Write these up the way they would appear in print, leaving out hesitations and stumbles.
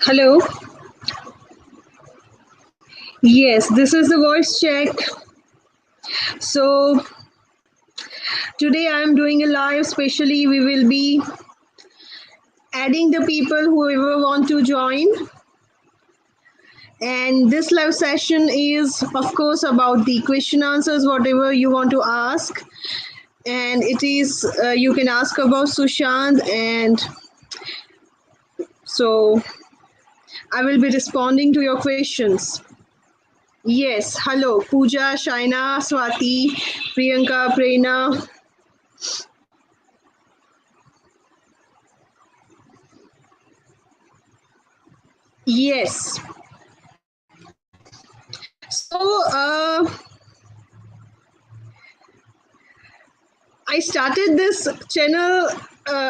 Hello. Yes, this is the voice check. So today I am doing a live. Especially, we will be adding the people whoever want to join. And this live session is, of course, about the question answers, whatever you want to ask. And it is you can ask about Sushant, and so I will be responding to your questions. Yes, hello, Pooja, Shaina, Swati, Priyanka, Prerna. Yes. So I started this channel.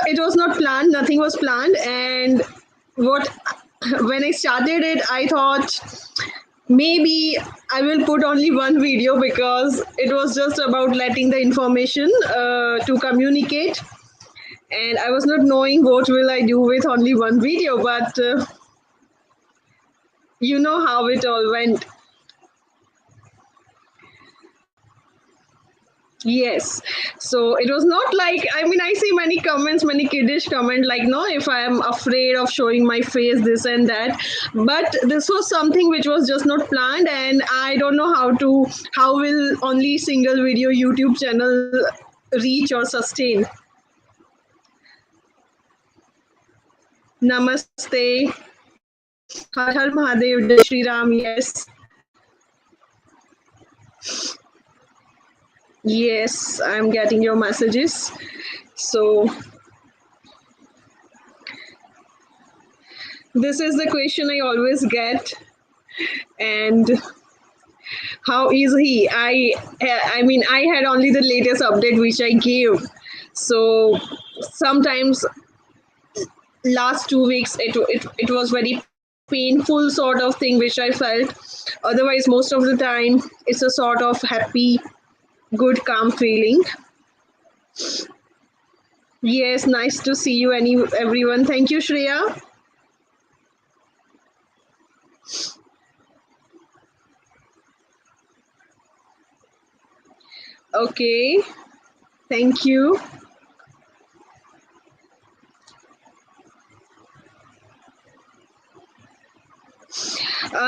It was not planned. Nothing was planned. And what when I started it, I thought maybe I will put only one video because it was just about letting the information to communicate. And I was not knowing what will I do with only one video, but you know how it all went. Yes. So it was not like, I mean, I see many comments, many kiddish comment like, no, if I am afraid of showing my face, this and that. But this was something which was just not planned, and I don't know how will only single video YouTube channel reach or sustain. Namaste. Har Har Mahadev, Jai Shri Ram. Yes. Yes, I'm getting your messages. So this is the question I always get. And how is he? I mean, I had only the latest update which I gave. So sometimes last 2 weeks it was very painful sort of thing which I felt. Otherwise, most of the time it's a sort of happy, good, calm feeling. Yes, nice to see you, everyone. Thank you, Shreya. Okay, thank you.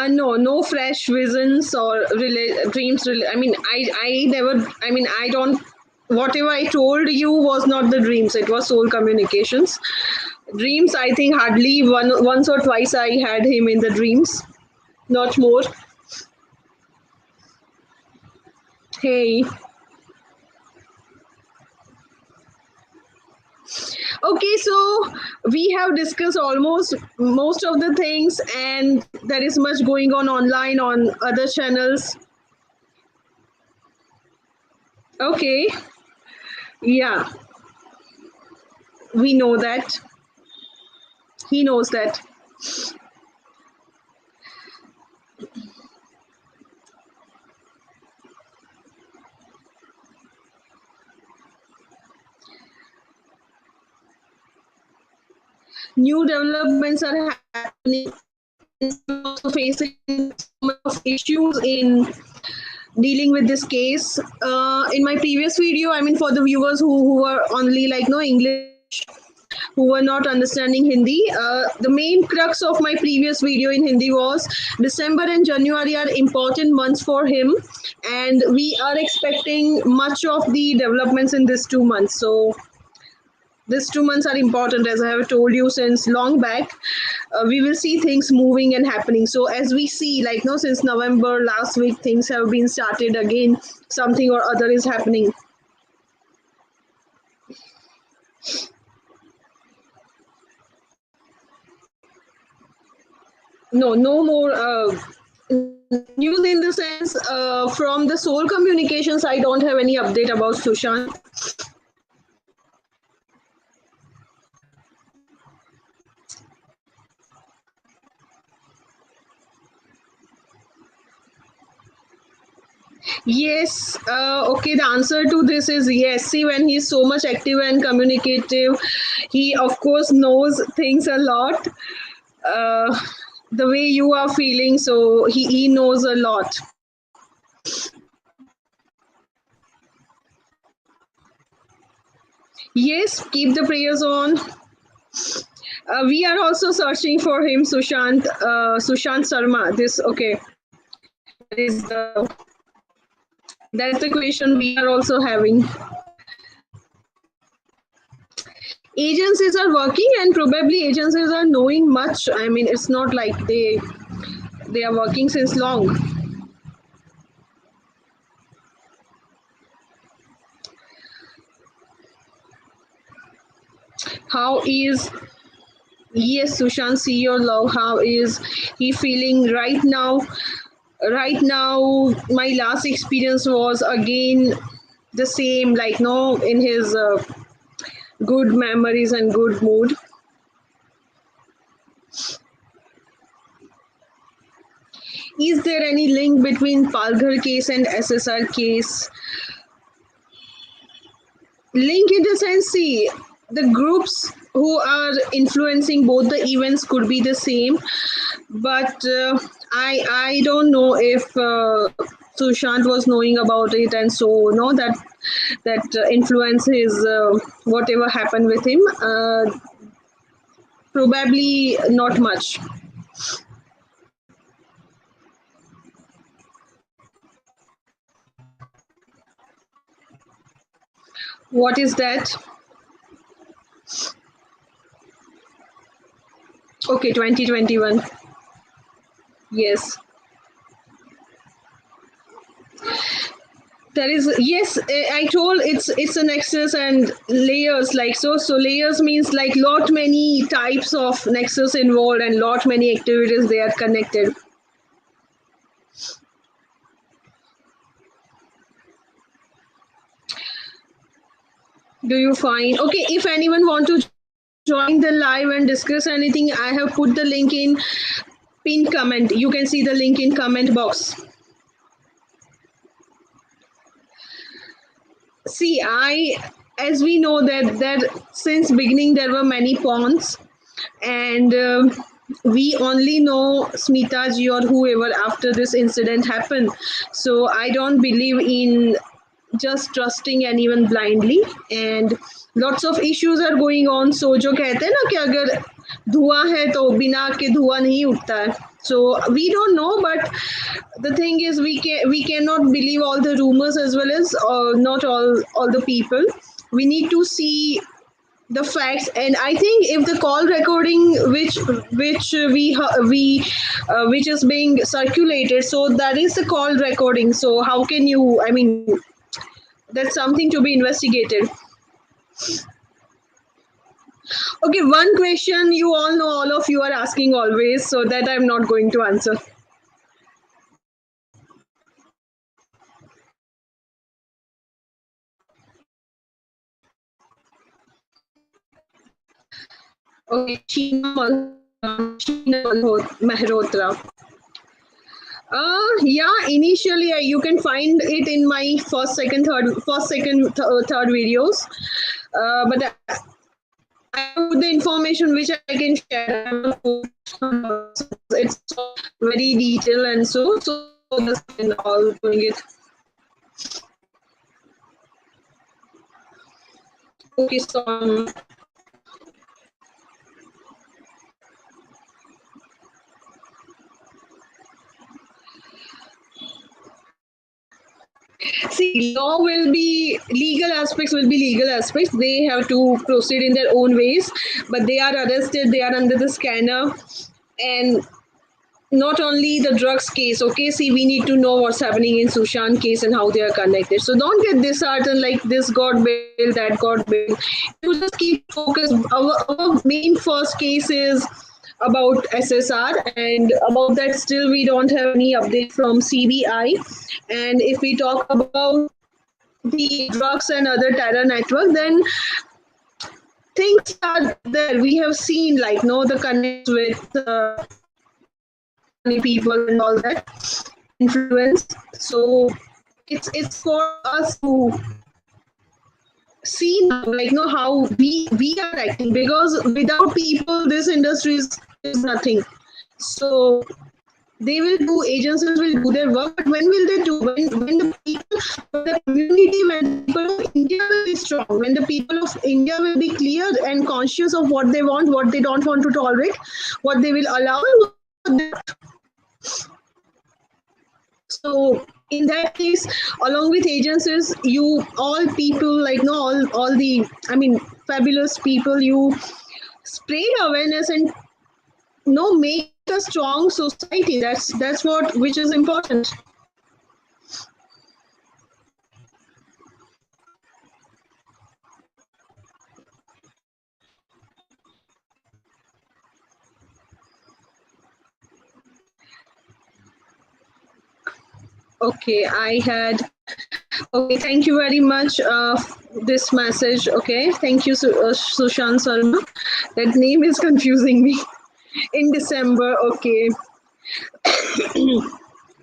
No, no fresh visions or dreams. I never. I mean, I don't. Whatever I told you was not the dreams. It was soul communications. Dreams. I think hardly once or twice I had him in the dreams. Not more. Hey. Okay, so we have discussed almost most of the things, and there is much going on online on other channels. Okay. Yeah, we know that. He knows that. New developments are happening, also facing so much of issues in dealing with this case. In my previous video, I mean, for the viewers who are only like no English, who were not understanding Hindi, the main crux of my previous video in Hindi was December and January are important months for him, and we are expecting much of the developments in these 2 months. So these 2 months are important, as I have told you since long back. We will see things moving and happening. So as we see, like no, since November last week, things have been started again. Something or other is happening. No, no more news in the sense from the Soul Communications. I don't have any update about Sushant. Yes, okay, the answer to this is yes. See, when he's so much active and communicative, he of course knows things a lot. Uh, the way you are feeling, so he knows a lot. Yes, keep the prayers on. We are also searching for him, Sushant Sharma. This okay, that is that's the question we are also having. Agencies are working, and probably agencies are knowing much. I mean, it's not like they are working since long. How is yes, Sushant, see your love. How is he feeling right now? Right now, my last experience was again the same, like no, in his good memories and good mood. Is there any link between Palghar case and SSR case? Link in the sense, see, the groups who are influencing both the events could be the same, but I don't know if Sushant was knowing about it, and so no that influence his whatever happened with him. Probably not much. What is that? Okay, 2021. Yes. There is yes, I told it's a nexus and layers like so. So layers means like lot many types of nexus involved and lot many activities they are connected. Do you find okay? If anyone want to join the live and discuss anything, I have put the link in pinned comment. You can see the link in comment box. See, I as we know that since beginning there were many pawns and we only know Smita ji or whoever after this incident happened. So I don't believe in just trusting anyone blindly and lots of issues are going on. So जो कहते हैं ना कि अगर धुआं है तो बिना आग के धुआं नहीं उठता है. So we don't know, but the thing is we cannot believe all the rumors as well as not all the people. We need to see the facts, and I think if the call recording which which is being circulated, so that is the call recording. So how can you, I mean, that's something to be investigated. Okay, one question you all know, all of you are asking always, so that I'm not going to answer. Okay, Mehrotra. Yeah, initially you can find it in my third videos. But I put the information which I can share. It's very detailed and so that's all doing it. Okay, so see, law will be legal aspects will be legal aspects. They have to proceed in their own ways, but they are arrested. They are under the scanner, and not only the drugs case. Okay, see, we need to know what's happening in Sushant case and how they are connected. So don't get disheartened like this got bail, that got bail. You just keep focused. Our main first case is about SSR, and about that still we don't have any update from CBI. And if we talk about the drugs and other terror network, then things are there. We have seen like no the connect with people and all that influence. So it's for us to see now, like, how we are acting, because without people this industry is nothing. So they will do, agencies will do their work, but when will they do? When the people, when the community, when the people of India will be strong, when the people of India will be clear and conscious of what they want, what they don't want to tolerate, what they will allow, and what they, so in that case, along with agencies, you all people, like, no, all the, I mean, fabulous people, you spread awareness and no, make a strong society. That's what which is important. Okay, I had. Okay, thank you very much. This message. Okay, thank you, Sushant Sharma. That name is confusing me. In December. Okay,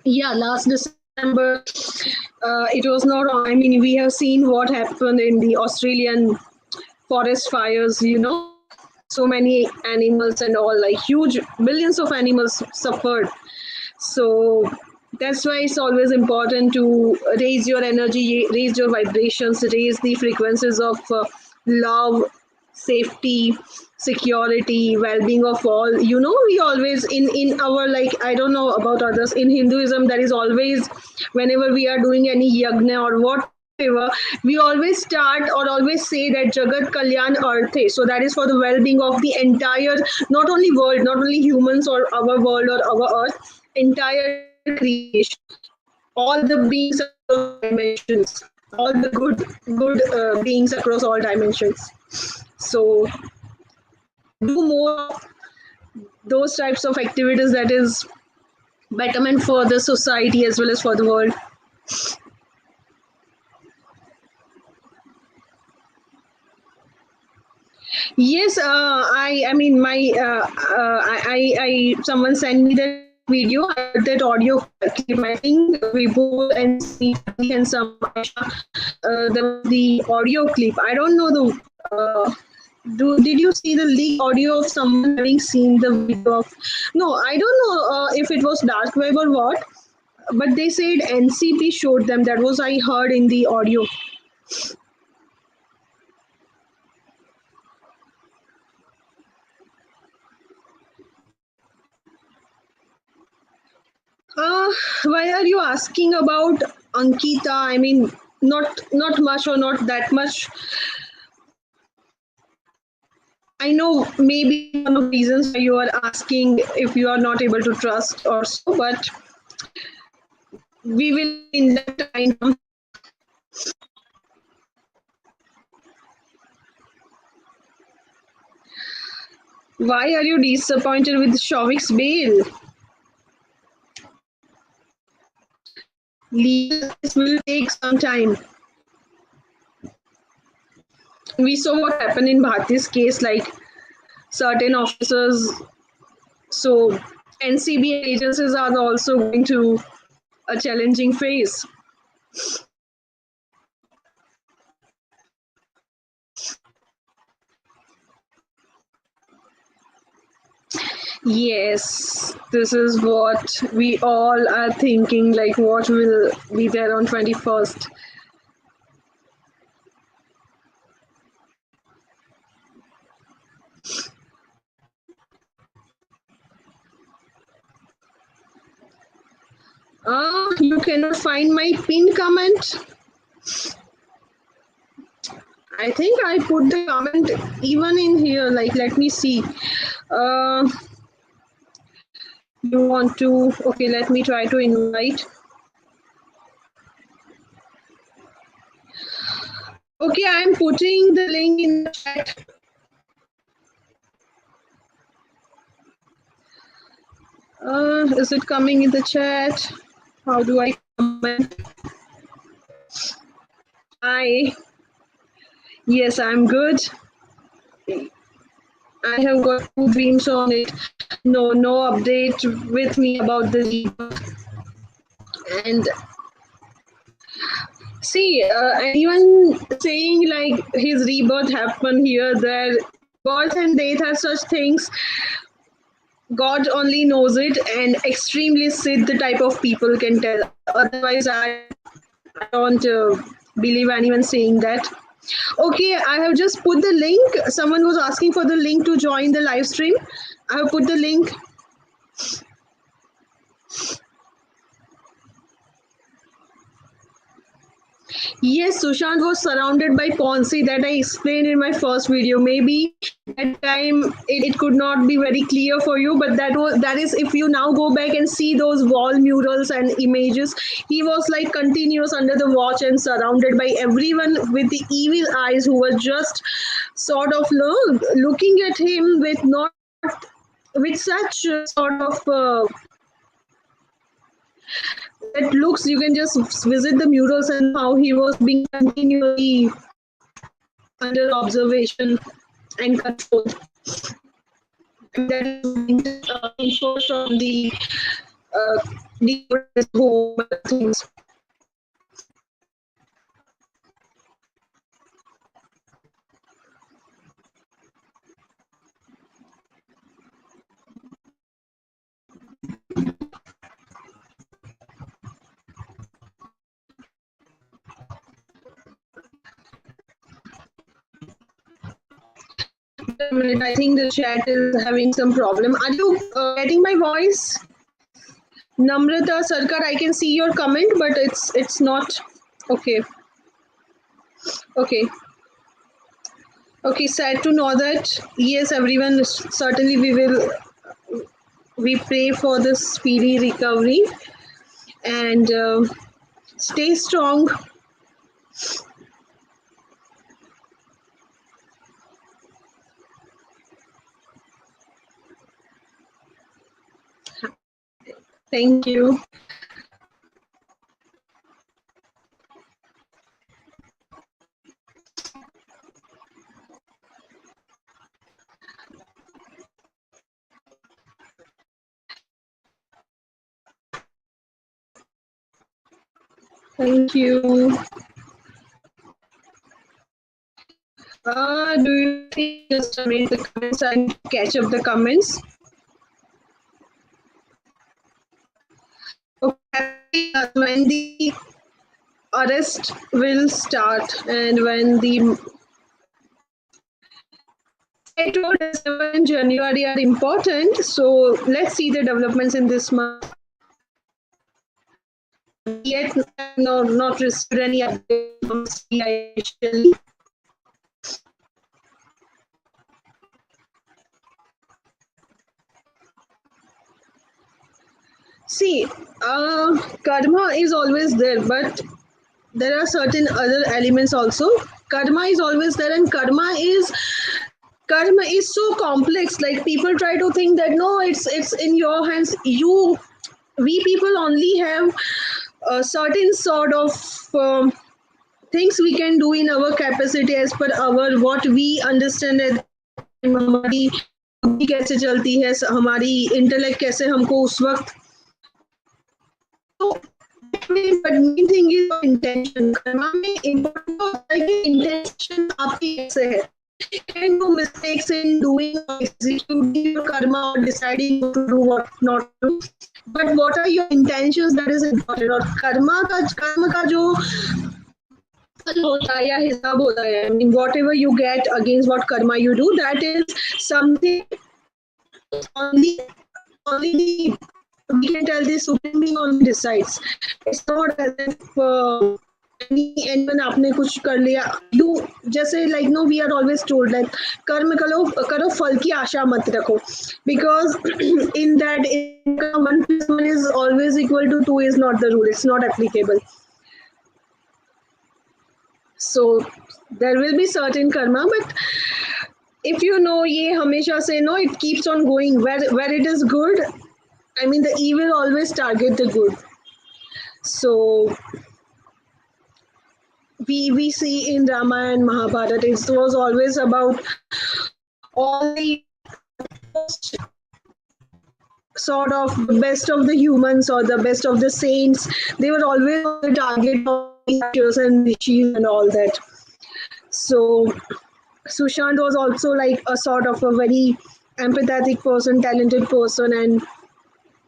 yeah, last December. It was not. I mean, we have seen what happened in the Australian forest fires. So many animals and all, like huge millions of animals suffered. So that's why it's always important to raise your energy, raise your vibrations, raise the frequencies of love, safety, security, well-being of all. We always in our, like, I don't know about others, in Hinduism there is always, whenever we are doing any yagna or whatever, we always start or always say that Jagat Kalyan Arthe. So that is for the well-being of the entire, not only world, not only humans or our world or our earth, entire creation, all the beings across dimensions, all the good beings across all dimensions. So do more of those types of activities, that is betterment for the society as well as for the world. Yes, I mean, my I someone sent me that video. I heard that audio clip. I think we both and Sneha and some the audio clip. I don't know the. Did you see the leaked audio of someone having seen the video of? No, I don't know if it was dark web or what. But they said NCP showed them. That was I heard in the audio. Why are you asking about Ankita? I mean, not much or not that much. I know maybe one of the reasons why you are asking if you are not able to trust or so, but we will in that time. Why are you disappointed with Shauvik's bail? Legal case will take some time. We saw what happened in Bharti's case, like certain officers. So NCB agencies are also going to a challenging phase. Yes, this is what we all are thinking, like what will be there on 21st. You cannot find my pinned comment. I think I put the comment even in here. Like, let me see. Uh, you want to? Okay, let me try to invite. Okay, I'm putting the link in the chat. Is it coming in the chat? How do I comment? Hi. Yes, I'm good. I have got two dreams on it. No update with me about the lead. And See, anyone saying like his rebirth happened here, there, birth and death are such things. God only knows it, and extremely Siddh type of people can tell. Otherwise, I don't believe anyone saying that. Okay, I have just put the link. Someone was asking for the link to join the live stream. I have put the link. Yes, Sushant was surrounded by Ponzi that I explained in my first video. Maybe at time it could not be very clear for you, but that is if you now go back and see those wall murals and images, he was like continuous under the watch and surrounded by everyone with the evil eyes who were just sort of looking at him with not with such sort of that looks. You can just visit the murals and how he was being continually under observation and control. And that is info from uh, the home things. A minute, I think the chat is having some problem. Are you getting my voice? Namrata Sarkar, I can see your comment, but it's not okay. Okay. Okay, sad to know that. Yes, everyone, certainly we pray for the speedy recovery and stay strong. Thank you. Thank you. Do you think just read the comments and catch up the comments? Okay, when the arrest will start and when the April, December, and January are important. So let's see the developments in this month. Yet, no, not received any update from CI. See, karma is always there, but there are certain other elements also. Karma is always there, and karma is so complex. Like people try to think that no, it's in your hands. We people only have a certain sort of things we can do in our capacity as per our what we understand है हमारी बुद्धि कैसे चलती है हमारी intellect कैसे हमको उस वक्त तो but main thing is intention Karma में important होता है कि intention आपकी कैसे है you can do mistakes in doing or executing your karma or deciding what to do what not to do but what are your intentions that is important और कर्म का जो होता है या हिसाब होता है I mean whatever you get against what karma you do that is something only the we can tell the supreme being only decides it's not as if anyone आपने कुछ कर लिया you जैसे like no we are always told that कर्म करो फल की आशा मत रखो because in that in 1 + 1 is always equal to 2 is not the rule it's not applicable so there will be certain karma but if you know ye hamesha say no it keeps on going where it is good I mean the evil always target the good so we see in Ramayana and Mahabharata it was always about all the sort of the best of the humans or the best of the saints they were always on the target of and riches and all that. So Sushant was also like a sort of a very empathetic person, talented person, and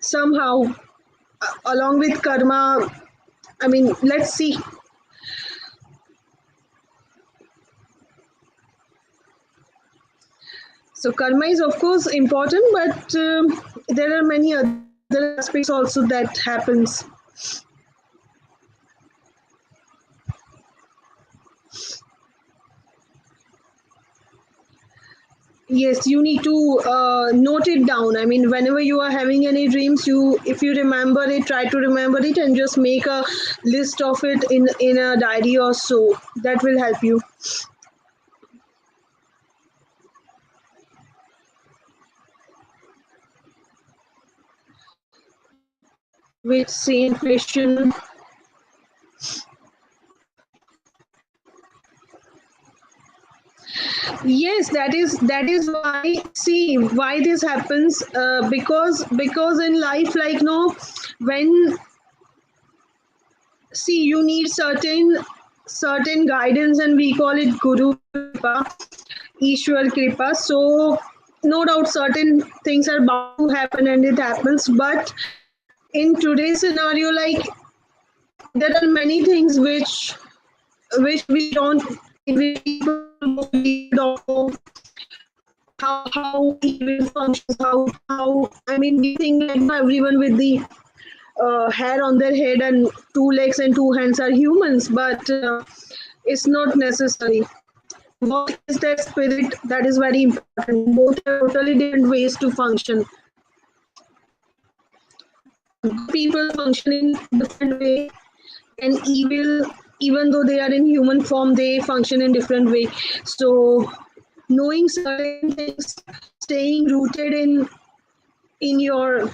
somehow, along with karma, I mean, let's see. So karma is of course important, but there are many other aspects also that happens. Yes, you need to note it down. I mean, whenever you are having any dreams, you if you remember it, try to remember it, and just make a list of it in a diary or so. That will help you. Which same question? Yes, that is why. See why this happens. Because in life, like no, when see you need certain guidance, and we call it Guru Kripa, Ishwar Kripa. So no doubt certain things are bound to happen, and it happens. But in today's scenario, like there are many things which we don't, which people don't know how evil functions, how I mean we think like everyone with the hair on their head and two legs and two hands are humans, but it's not necessary. What is that spirit? That is very important. Both are totally different ways to function. Good people function in different way, and evil, even though they are in human form, they function in different way. So knowing certain things, staying rooted in your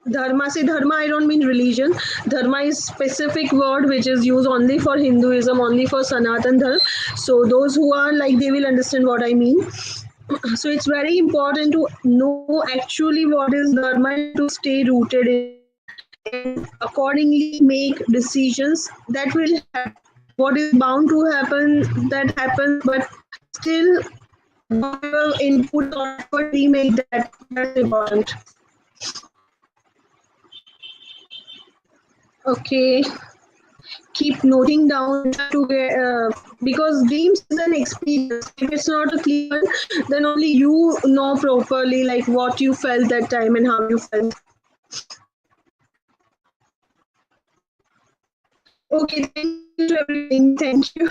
dharma. Say dharma, I don't mean religion. Dharma is specific word which is used only for Hinduism, only for Sanatan dharma. So those who are like, they will understand what I mean. So it's very important to know actually what is dharma and to stay rooted in it, and accordingly make decisions that will happen. What is bound to happen, that happens, but still whatever input or effort we make, that's important. Okay, keep noting down and try to get, because dreams is an experience. If it's not a clear one, then only you know properly like what you felt that time and how you felt. Okay, thank you to everything. Thank you.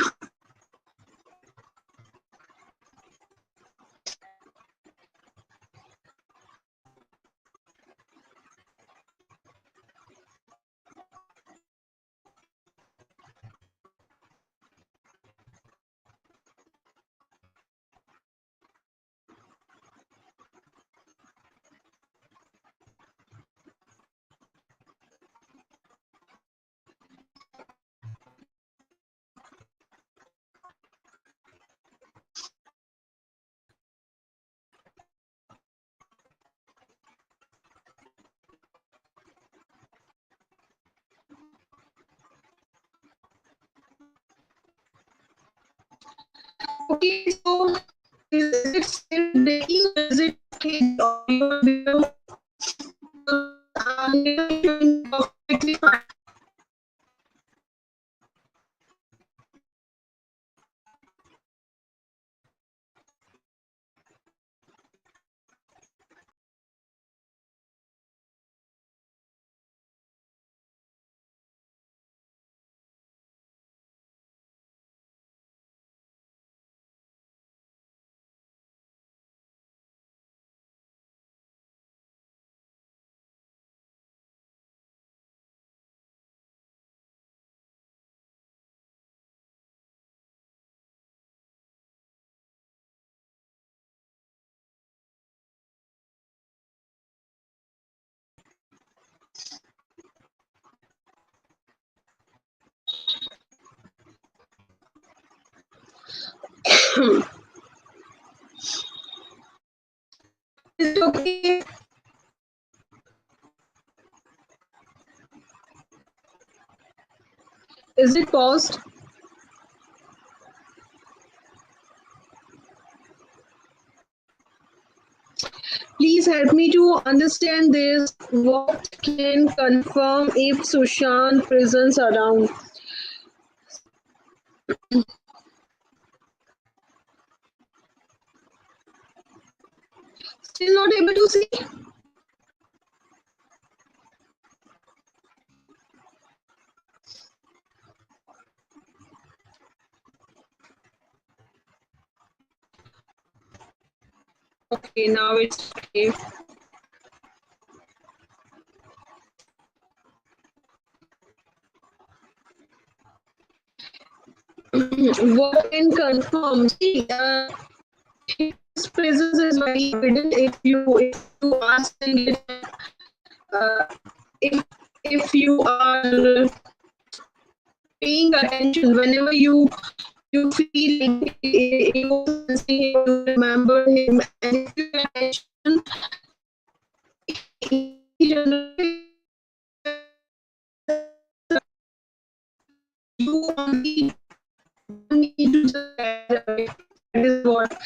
Okay, so is it still breaking or is it okay? The audio video doing perfectly fine. Is it okay? Is it paused? Please help me to understand this. What can confirm if Sushant presents around? Still not able to see? Okay, now it's okay. What can confirm? See, his presence is very evident if you ask and get, uh, if if you are paying attention whenever you feel like you sensing him, you remember him, and if you pay attention, he generally you only need to just get away. That is what.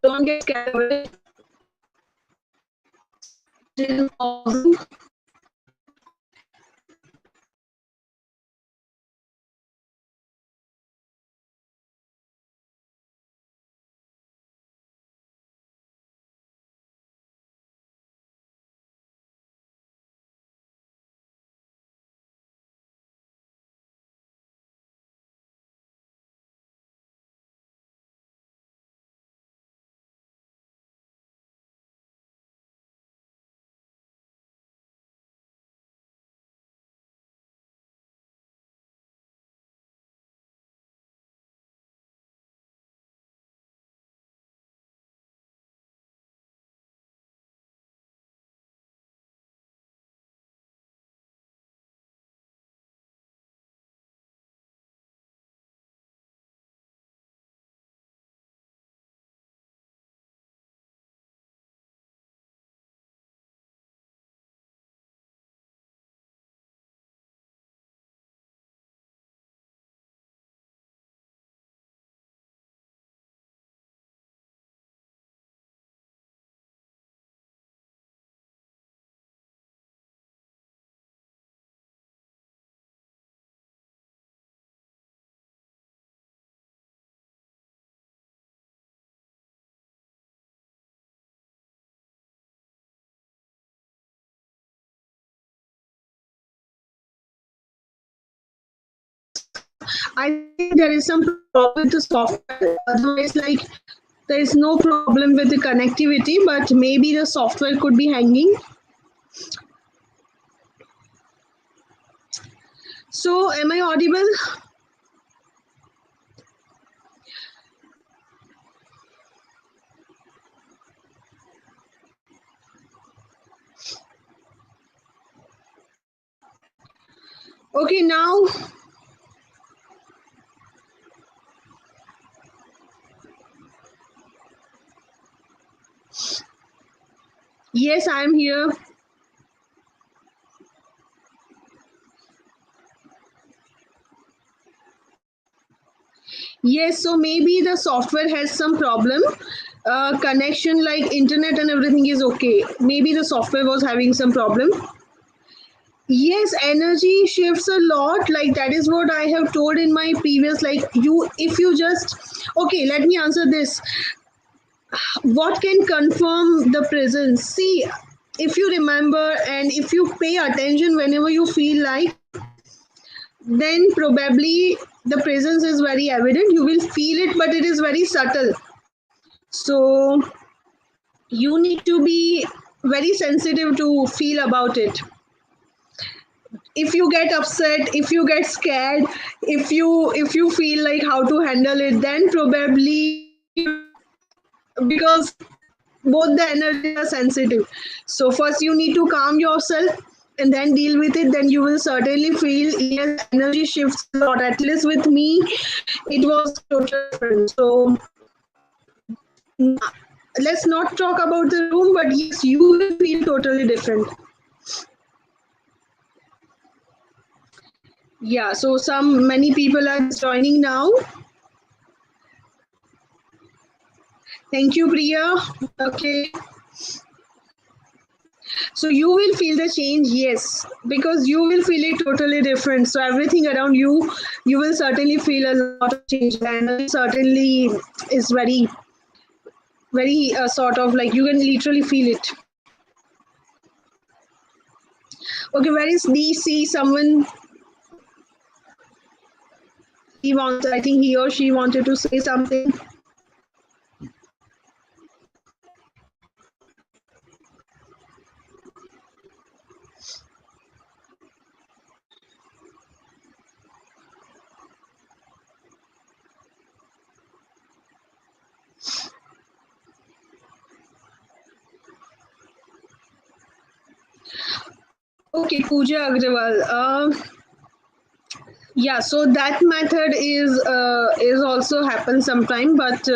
Don't get scared away. I think there is some problem with the software. Otherwise, like there is no problem with the connectivity, but maybe the software could be hanging. So, am I audible? Okay, now. Yes, I am here. Yes, so maybe the software has some problem. Connection like internet and everything is okay. Maybe the software was having some problem. Yes, energy shifts a lot. Like that is what I have told in my previous. Like you, if you just okay, let me answer this. What can confirm the presence? See, if you remember and if you pay attention whenever you feel like, then probably the presence is very evident. You will feel it, but it is very subtle. So you need to be very sensitive to feel about it. If you get upset, if you get scared, if you feel like how to handle it, then probably because both the energies are sensitive. So first you need to calm yourself and then deal with it. Then you will certainly feel yes, energy shifts a lot. At least with me, it was totally different. So let's not talk about the room, but yes, you will feel totally different. Yeah, so some many people are joining now. Thank you, Priya. Okay, so you will feel the change, yes, because you will feel it totally different. So everything around you, you will certainly feel a lot of change, and it certainly is very, very sort of like you can literally feel it. Okay, where is DC? Someone he wants. I think he or she wanted to say something. Okay, Pooja Agrawal. Yeah, so that method is also happen sometime, but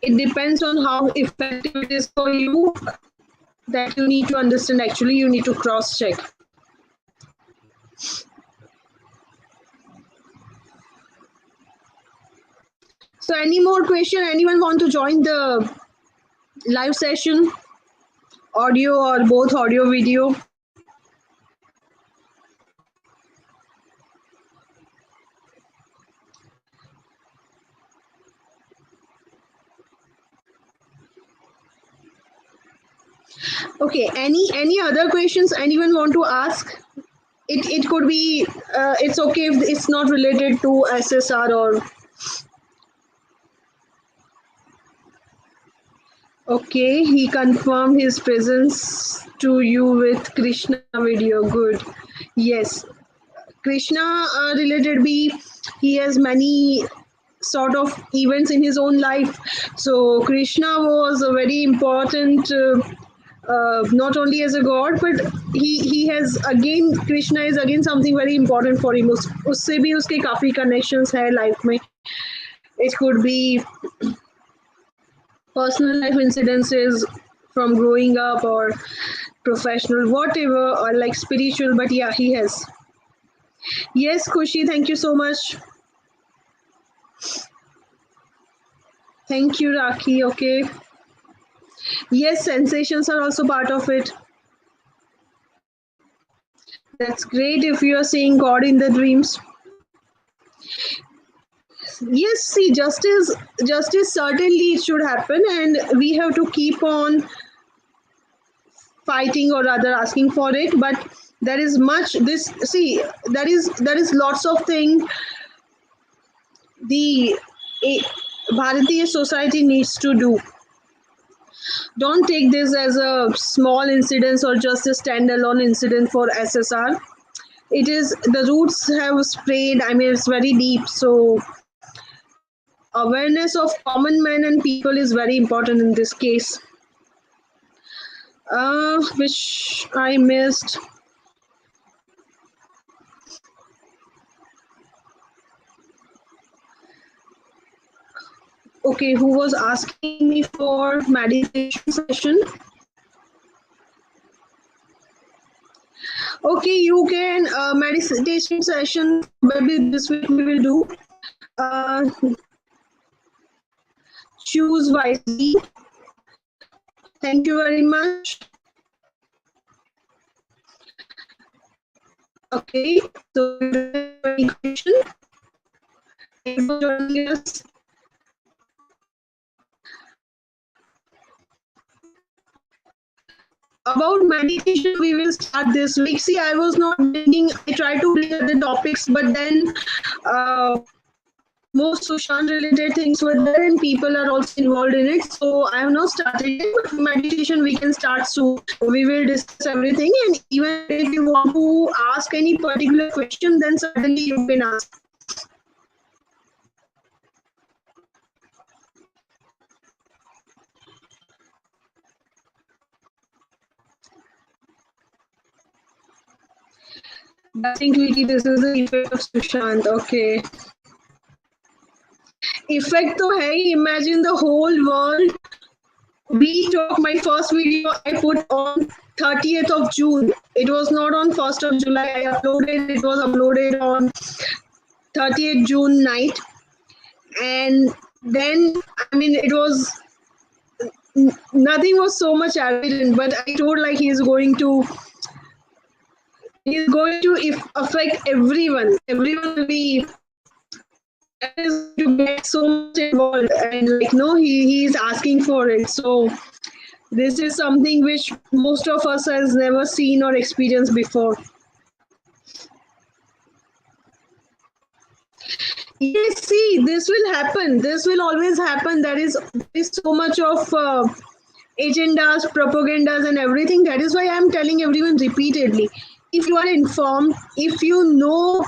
it depends on how effective it is for you. That you need to understand. Actually, you need to cross check. So, any more question? Anyone want to join the live session, audio or both audio video? Okay. Any other questions? Anyone want to ask? It could be. It's okay if it's not related to SSR or. Okay, he confirmed his presence to you with Krishna video. Good. Yes, Krishna related be he has many sort of events in his own life. So Krishna was a very important, not only as a god, but he has again Krishna is again something very important for him. उससे भी उसके काफी connections है life में. It could be personal life incidences from growing up or professional, whatever, or like spiritual. But yeah, he has. Yes, Kushi, thank you so much. Thank you, Raki. Okay. Yes, sensations are also part of it. That's great if you are seeing God in the dreams. Yes, see, justice certainly it should happen, and we have to keep on fighting or rather asking for it. But there is much this see there is lots of things the eh, Bharatiya society needs to do. Don't take this as a small incident or just a standalone incident for SSR. It is the roots have sprayed. I mean, it's very deep. So awareness of common men and people is very important in this case. Which I missed. Okay, who was asking me for meditation session? Okay, you can meditation session. Maybe this week we will do. Uh, choose wisely. Thank you very much. Okay, so any question? Thank you for joining us. About meditation, we will start this week. See, I was not bringing. I tried to bring other topics, but then most Sushant related things were there, and people are also involved in it. So I have not started it. But meditation, we can start soon. We will discuss everything, and even if you want to ask any particular question, then certainly you can ask. I think this is the effect of Sushant. Okay. Effect तो है ही. Imagine the whole world. We talk. My first video I put on 30th of June. It was not on 1st of July. I uploaded, it was uploaded on 30th June night. And then, I mean, it was nothing was so much evident, but I told like he's going to if affect everyone. Everyone will be is going to get so much involved, and like no, he's asking for it. So this is something which most of us has never seen or experienced before. Yes, see, this will happen. This will always happen. There is so much of agendas, propagandas, and everything. That is why I'm telling everyone repeatedly. If you are informed, if you know,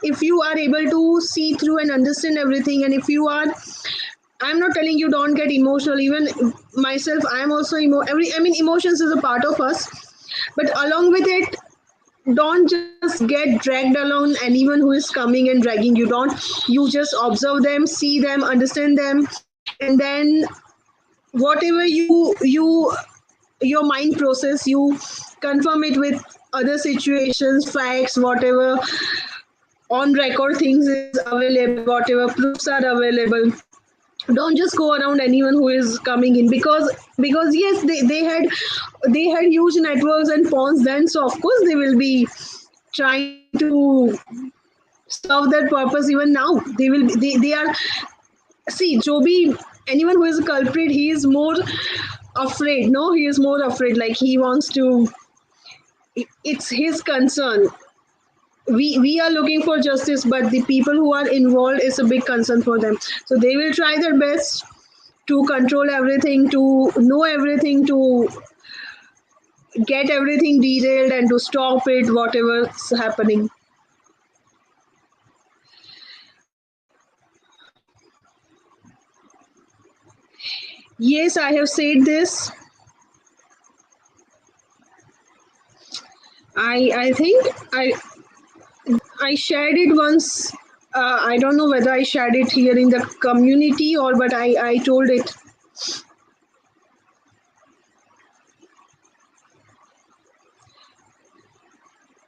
if you are able to see through and understand everything, and if you are, I'm not telling you don't get emotional. Even myself, I'm also emotions is a part of us. But along with it, don't just get dragged along anyone who is coming and dragging you. Don't, you just observe them, see them, understand them, and then whatever your mind process, you confirm it with other situations, facts, whatever on record things is available, whatever proofs are available. Don't just go around anyone who is coming in, because yes, they had huge networks and pawns then, so of course they will be trying to serve that purpose even now. They are, see, Joby, anyone who is a culprit, he is more afraid. No, he is more afraid, like he wants to, it's his concern. We are looking for justice, but the people who are involved is a big concern for them, so they will try their best to control everything, to know everything, to get everything detailed and to stop it, whatever's happening. Yes, I have said this. I think I shared it once. I don't know whether I shared it here in the community or, but I told it.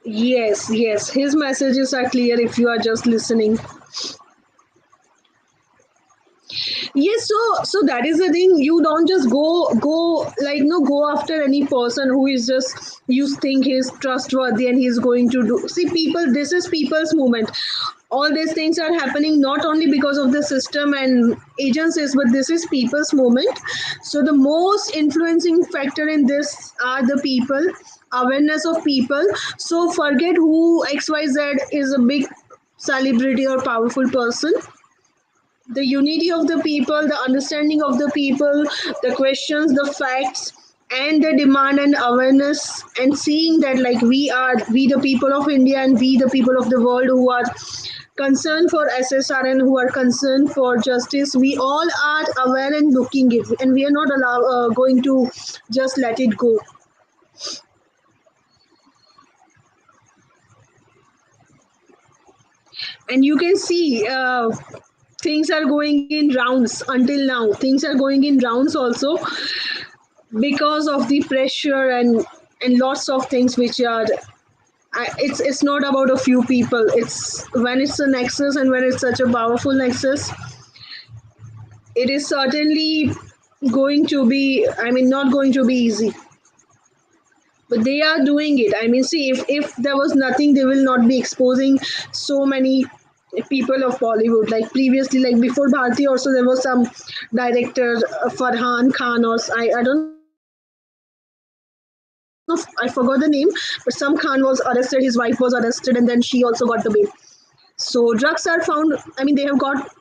Yes, yes, his messages are clear if you are just listening. Yes, so that is the thing. You don't just go like no go after any person who is just you think he's trustworthy and he's going to do. See, people, this is people's movement. All these things are happening not only because of the system and agencies, but this is people's movement. So the most influencing factor in this are the people, awareness of people. So forget who XYZ is a big celebrity or powerful person. The unity of the people, the understanding of the people, the questions, the facts, and the demand and awareness, and seeing that like we the people of India and we the people of the world who are concerned for SSR and who are concerned for justice, we all are aware and looking it, and we are not going to just let it go. And you can see things are going in rounds until now. Things are going in rounds also because of the pressure and lots of things which are it's not about a few people. It's when it's a nexus and when it's such a powerful nexus, it is certainly going to be, I mean, not going to be easy, but they are doing it. I mean, see, if there was nothing, they will not be exposing so many people of Bollywood. Like previously, like before Bharti also, there was some director, Farhan Khan, or I don't know, I forgot the name, but some Khan was arrested, his wife was arrested, and then she also got the bail. So drugs are found, I mean, they have got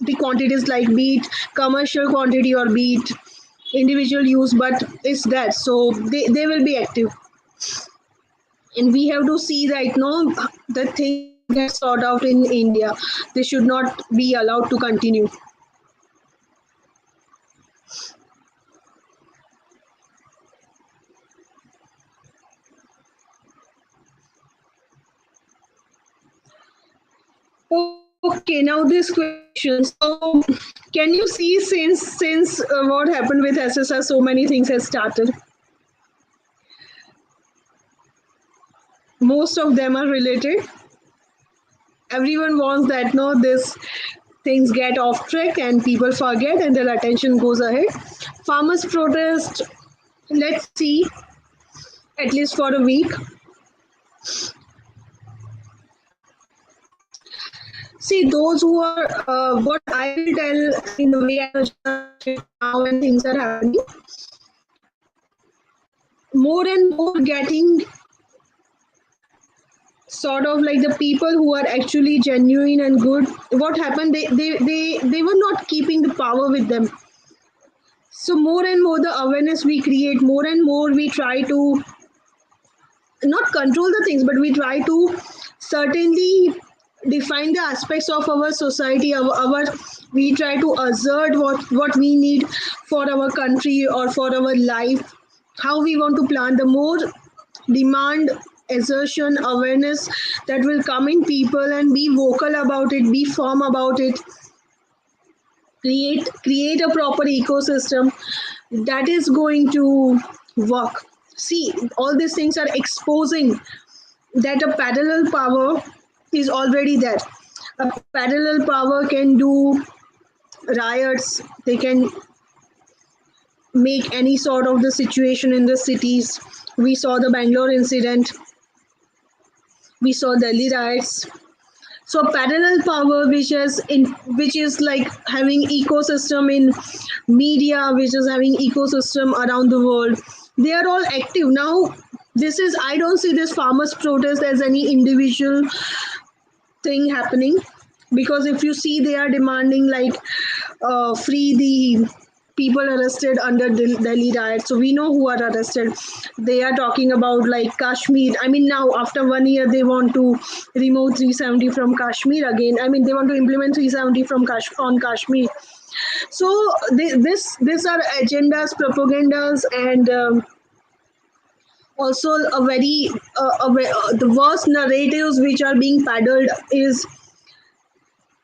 the quantities like be it commercial quantity or be it individual use, but it's that. So they will be active. And we have to see right now that things get sorted out in India. They should not be allowed to continue. Okay, now this question. So, can you see since what happened with SSR, so many things have started. most of them are related. Everyone wants that no, this things get off track and people forget and their attention goes ahead. Farmers protest, let's see, at least for a week. See, those who are, what I will tell, I mean, the way I will just now and things are happening, more and more getting sort of like the people who are actually genuine and good. What happened? They were not keeping the power with them. So more and more the awareness we create, more and more we try to not control the things, but we try to certainly define the aspects of our society, our we try to assert what we need for our country or for our life, how we want to plan. The more demand, assertion, awareness that will come in people and be vocal about it, be firm about it, create a proper ecosystem that is going to work. See, all these things are exposing that a parallel power is already there. A parallel power can do riots, they can make any sort of the situation in the cities. We saw the Bangalore incident, we saw Delhi riots. So parallel power, which is like having ecosystem in media, which is having ecosystem around the world, they are all active now. This is, I don't see this farmers protest as any individual thing happening, because if you see, they are demanding like free the people arrested under Delhi riots. So we know who are arrested. They are talking about like Kashmir. I mean, now after 1 year, they want to remove 370 from Kashmir again. I mean, they want to implement 370 from on Kashmir. So these are agendas, propagandas, and also a very the worst narratives which are being peddled is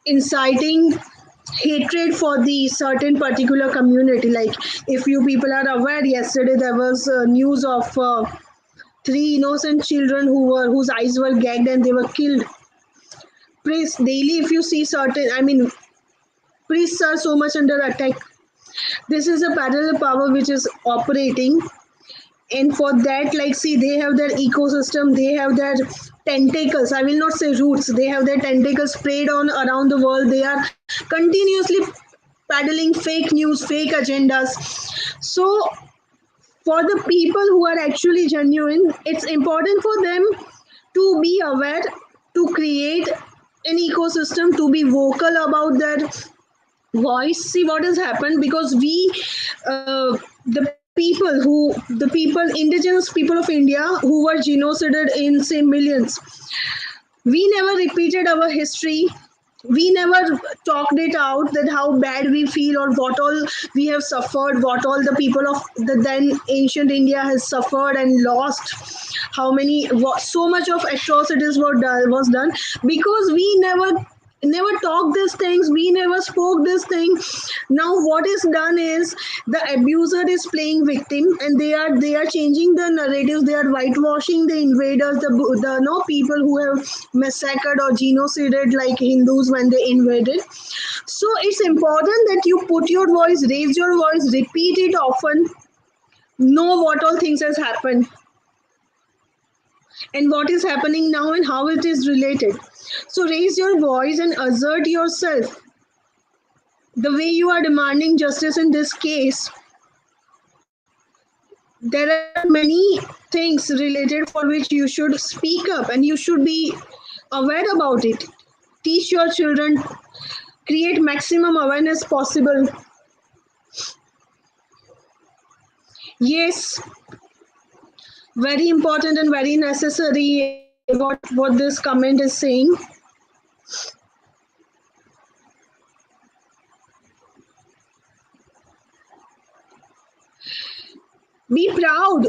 inciting hatred for the certain particular community. Like, if you people are aware, yesterday there was news of three innocent children whose eyes were gagged and they were killed. Priests daily, if you see certain, I mean, priests are so much under attack. This is a parallel power which is operating, and for that, like, see, they have their ecosystem, they have their tentacles, I will not say roots, they have their tentacles sprayed on around the world. They are continuously peddling fake news, fake agendas. So for the people who are actually genuine, it's important for them to be aware, to create an ecosystem, to be vocal about their voice. See what has happened, because we the people, indigenous people of India who were genocided in say millions, we never repeated our history. We never talked it out that how bad we feel or what all we have suffered, what all the people of the then ancient India has suffered and lost, how many so much of atrocities was done, because we never talked these things, we never spoke this thing. Now what is done is the abuser is playing victim, and they are changing the narratives, they are whitewashing the invaders, the no people who have massacred or genocided like Hindus when they invaded. So it's important that you put your voice, raise your voice, repeat it often, know what all things has happened and what is happening now and how it is related. So raise your voice and assert yourself. The way you are demanding justice in this case, there are many things related for which you should speak up and you should be aware about it. Teach your children, create maximum awareness possible. Yes, very important and very necessary what this comment is saying. Be proud.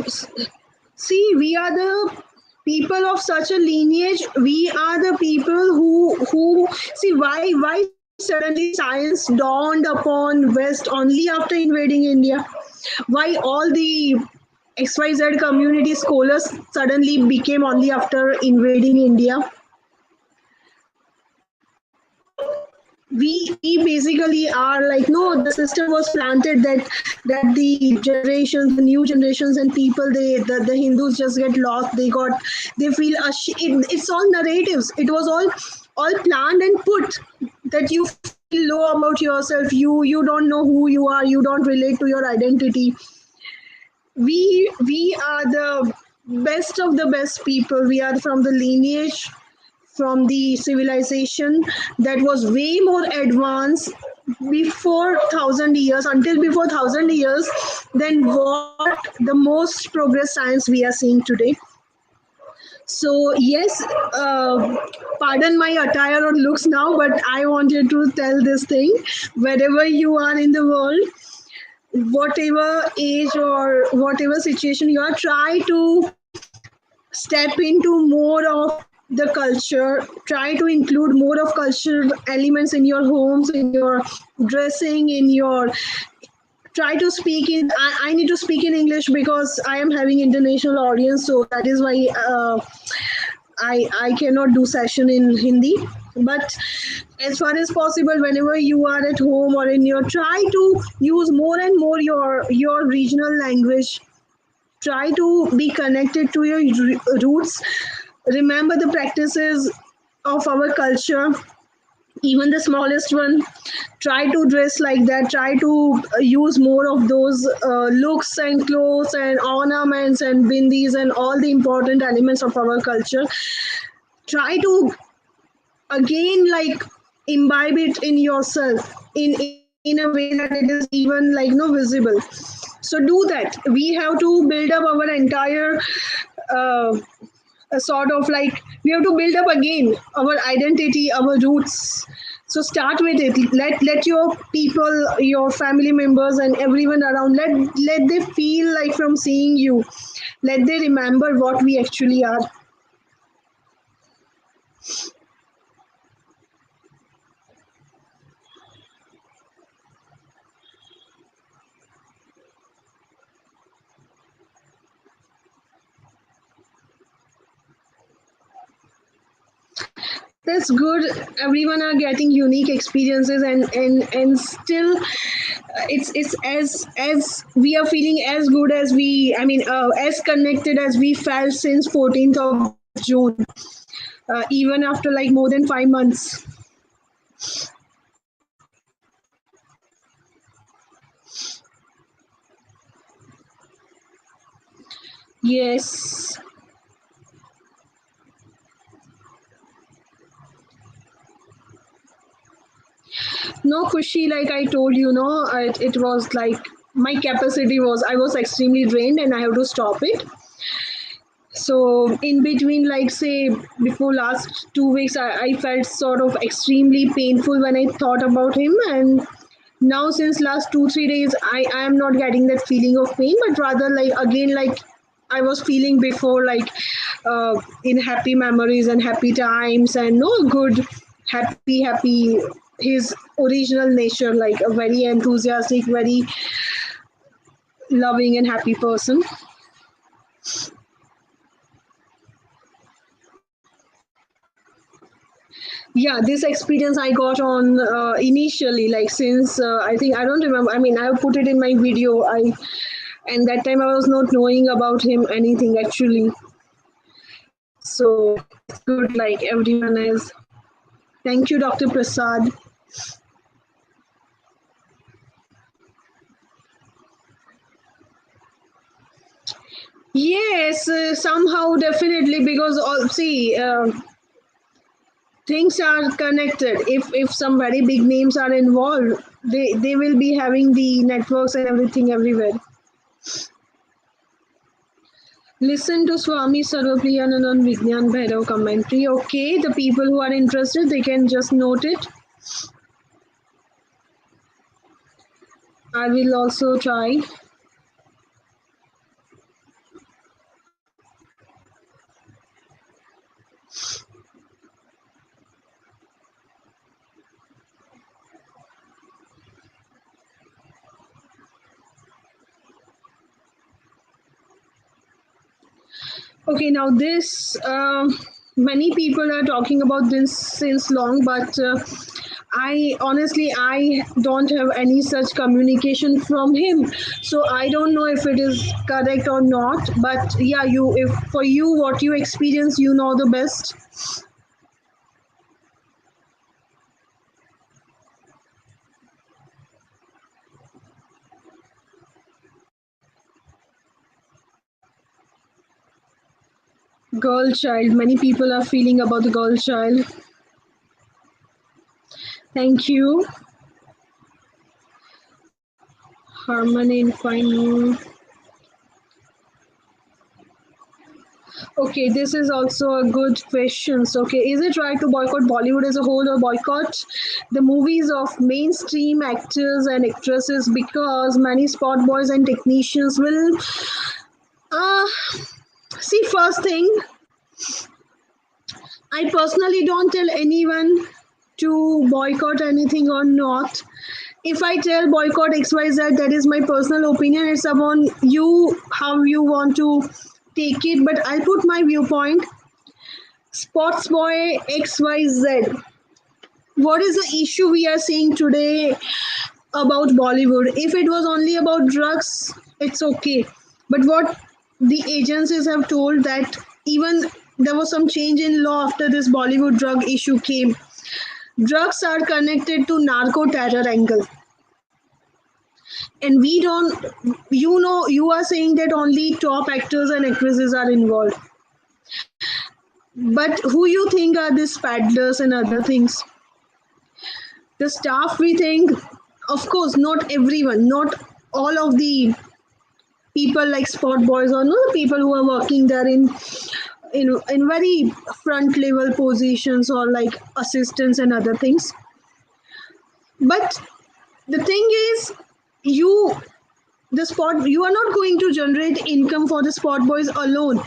See, we are the people of such a lineage. We are the people who see why suddenly science dawned upon West only after invading India. Why all the XYZ community scholars suddenly became only after invading India. We basically are like, no, the system was planted that the generations, the new generations and people, the Hindus just get lost. They feel it's all narratives. It was all planned and put, that you feel low about yourself. You don't know who you are. You don't relate to your identity. We are the best of the best people. We are from the lineage, from the civilization that was way more advanced before 1,000 years, until before 1,000 years, than what the most progress science we are seeing today. So yes, pardon my attire or looks now, but I wanted to tell this thing. Wherever you are in the world, whatever age or whatever situation you are, try to step into more of the culture, try to include more of cultural elements in your homes, in your dressing, in your, try to speak in, I need to speak in English because I am having international audience, so that is why I cannot do session in Hindi. But as far as possible, whenever you are at home or in your, try to use more and more your regional language. Try to be connected to your roots. Remember the practices of our culture, even the smallest one. Try to dress like that. Try to use more of those looks and clothes and ornaments and bindis and all the important elements of our culture. Try to again like imbibe it in yourself in a way that it is even like no visible. So do that. We have to build up our entire uh, a sort of like, we have to build up again our identity, our roots. So start with it. Let your people, your family members and everyone around, let they feel like from seeing you, let they remember what we actually are. That's good. Everyone are getting unique experiences, and still it's as we are feeling as good as we, I mean, as connected as we felt since 14th of June, even after like more than 5 months. Yes. No, Kushi, like I told you, no, it was like my capacity was, I was extremely drained and I have to stop it. So in between, like say before last 2 weeks, I felt sort of extremely painful when I thought about him, and now since last 2 3 days, I am not getting that feeling of pain, but rather like again like I was feeling before, like in happy memories and happy times and no good, happy his original nature, like a very enthusiastic, very loving and happy person. Yeah, this experience I got on initially, like since I think, I don't remember, I mean, I put it in my video. I And that time I was not knowing about him anything actually. So it's good, like everyone is. Thank you, Dr. Prasad. Yes, somehow definitely, because all see, things are connected. If some very big names are involved, they will be having the networks and everything everywhere. Listen to Swami Sarvapriyanand Vigyan Bhairav commentary. Okay, the people who are interested, they can just note it. I will also try. Okay, now this many people are talking about this since long, but I honestly I don't have any such communication from him, so I don't know if it is correct or not. But yeah, you if for you what you experience, you know the best. Girl child, many people are feeling about the girl child. Thank you, Harmony in fine. Okay, this is also a good question. So, okay, is it right to boycott Bollywood as a whole or boycott the movies of mainstream actors and actresses because many spot boys and technicians will uh, see first thing I personally don't tell anyone to boycott anything or not. If I tell boycott XYZ, that is my personal opinion. It's upon you how you want to take it, but I'll put my viewpoint. Sports boy XYZ. What is the issue we are seeing today about Bollywood? If it was only about drugs, it's okay. But what the agencies have told that even there was some change in law after this Bollywood drug issue came. Drugs are connected to narco terror angle. And we don't, you are saying that only top actors and actresses are involved. But who you think are these paddlers and other things? The staff we think, of course, not everyone, not all of the people like sport boys or no the people who are working there in very front level positions or like assistants and other things. But the thing is, you the sport you are not going to generate income for the sport boys alone,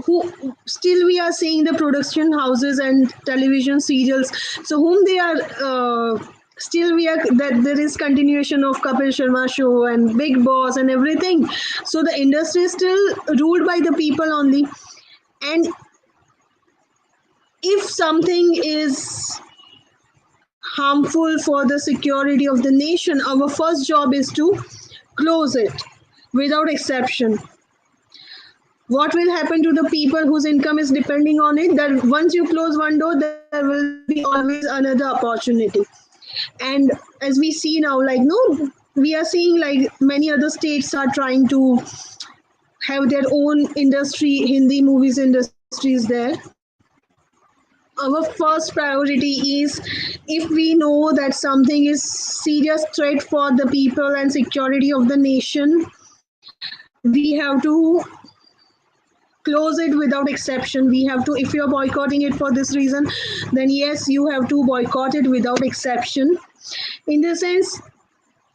who still we are seeing the production houses and television serials, so whom they are still we are that there is continuation of Kapil Sharma show and Big Boss and everything, so the industry is still ruled by the people only. And if something is harmful for the security of the nation, our first job is to close it without exception. What will happen to the people whose income is depending on it, that once you close one door there will be always another opportunity. And as we see now, like no, we are seeing like many other states are trying to have their own industry, Hindi movies industries there. Our first priority is, if we know that something is serious threat for the people and security of the nation, we have to close it without exception. We have to, if you're boycotting it for this reason, then yes, you have to boycott it without exception. In the sense,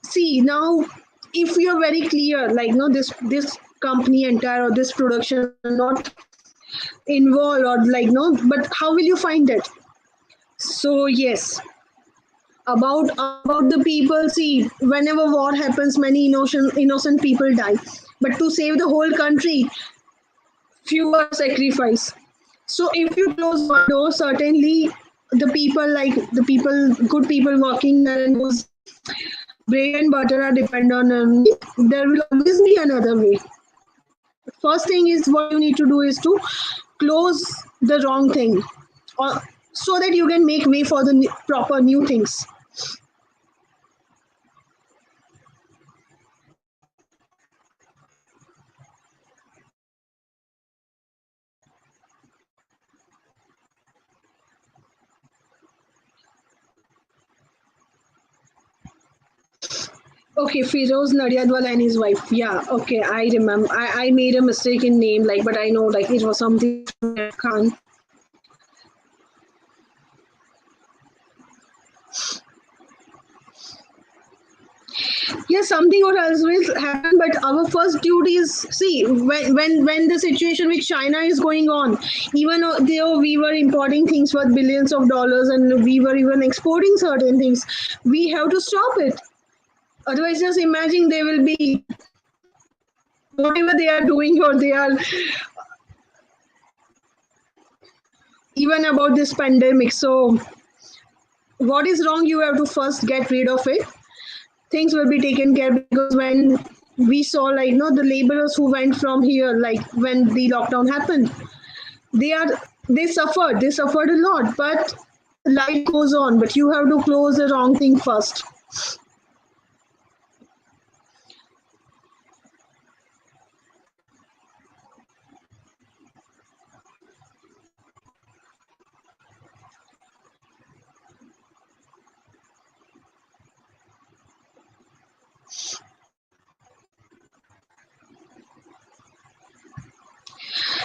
see now, if you're very clear like no this company entire or this production are not involved or like no, but how will you find it? So yes, about the people, see, whenever war happens many innocent people die, but to save the whole country few are sacrificed. So if you close one door, certainly the people like the people, good people working there and whose bread and butter are dependent on it, there will always be another way. First thing is what you need to do is to close the wrong thing, or so that you can make way for the proper new things. Okay, Firoz Nadiadwala and his wife. Yeah, okay, I remember. I made a mistake in name, like, but I know like it was something Khan. Yes, something or else will happen, but our first duty is, see, when the situation with China is going on, even though we were importing things worth billions of dollars and we were even exporting certain things, we have to stop it. Otherwise, just imagine they will be whatever they are doing, or they are even about this pandemic. So what is wrong, you have to first get rid of it. Things will be taken care, because when we saw, like, the laborers who went from here, like when the lockdown happened, they are they suffered a lot, but life goes on. But you have to close the wrong thing first.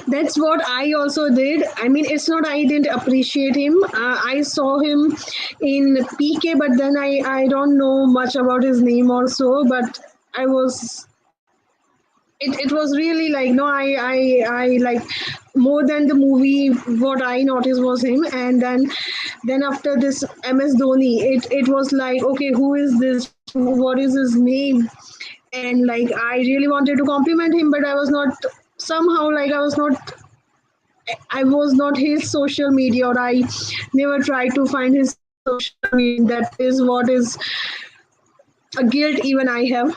That's what I also did. I mean, it's not I didn't appreciate him. I saw him in PK, but then I don't know much about his name also. But I was it was really like, no, I like, more than the movie, what I noticed was him. And then after this MS Dhoni, it was like, okay, who is this? What is his name? And like, I really wanted to compliment him, but I was not, somehow, like, I was not his social media, or I never tried to find his social media. That is what is a guilt even I have.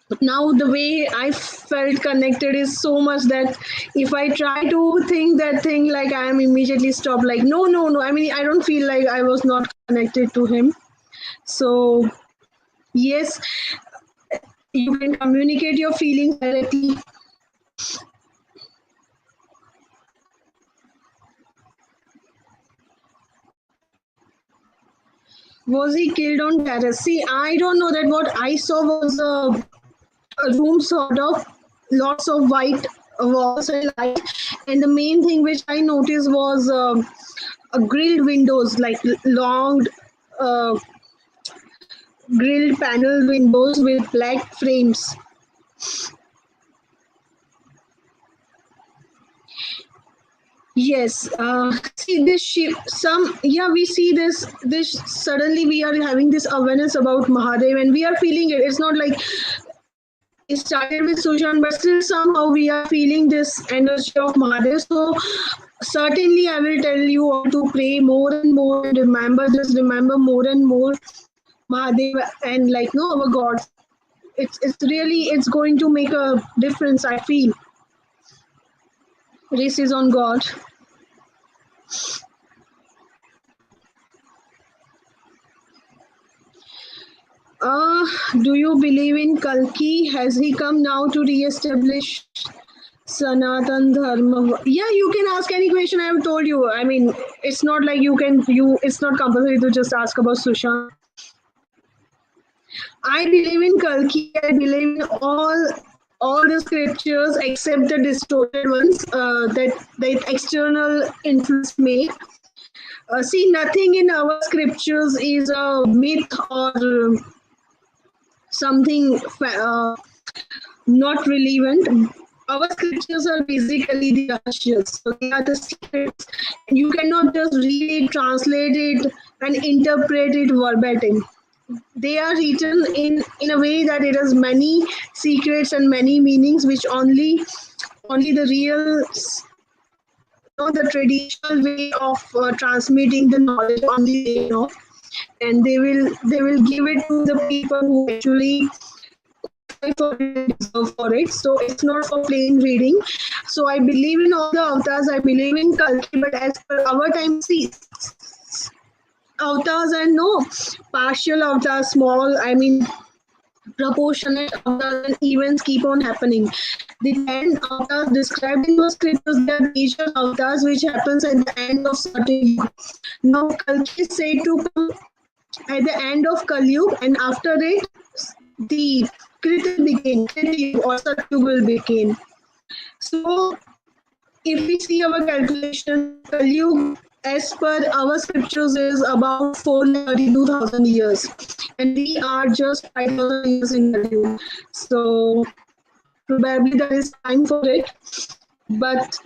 But now the way I felt connected is so much that if I try to think that thing, like, I am immediately stopped. Like, no, no, no. I mean, I don't feel like I was not connected to him. So yes, you can communicate your feelings directly. Was he killed on terrace? See, I don't know that. What I saw was a room, sort of, lots of white walls and light, and the main thing which I noticed was a grilled windows, like long uh, grilled panel windows with black frames. Yes, see this ship. Some, yeah, we see this. This suddenly we are having this awareness about Mahadev, and we are feeling it. It's not like it started with Sushant, but still somehow we are feeling this energy of Mahadev. So certainly, I will tell you all to pray more and more, and remember, just remember more and more Mahadev, and like, no, our God. It's really, it's going to make a difference. I feel race is on God. Uh, do you believe in Kalki? Has he come now to re-establish Sanatan Dharma? Yeah, you can ask any question. I have told you. I mean, it's not like you can. You. It's not compulsory to just ask about Sushant. I believe in Kalki. I believe in all the scriptures except the distorted ones that external influence made. See, nothing in our scriptures is a myth or something not relevant. Our scriptures are basically the Rashias. So they are the secrets. You cannot just read it, translate it, and interpret it verbatim. They are written in a way that it has many secrets and many meanings, which only the real, the traditional way of transmitting the knowledge, only they know. And they will give it to the people who actually for it, deserve for it. So it's not for plain reading. So I believe in all the avatars. I believe in Kalki, but as per our time, see, avatars and no partial avatars, small. I mean, proportionate avatars and events keep on happening. The 10 avatars described in those scriptures, they are major avatars which happens at the end of certain yuga. Now Kalki is said to come at the end of Kali Yuga, and after it, the Krita begin, Krita Yuga or Satyuga will begin. So, if we see our calculation, Kali Yuga, as per our scriptures, is about 432,000 years, and we are just 5,000 years in Kali Yuga. So, probably there is time for it, but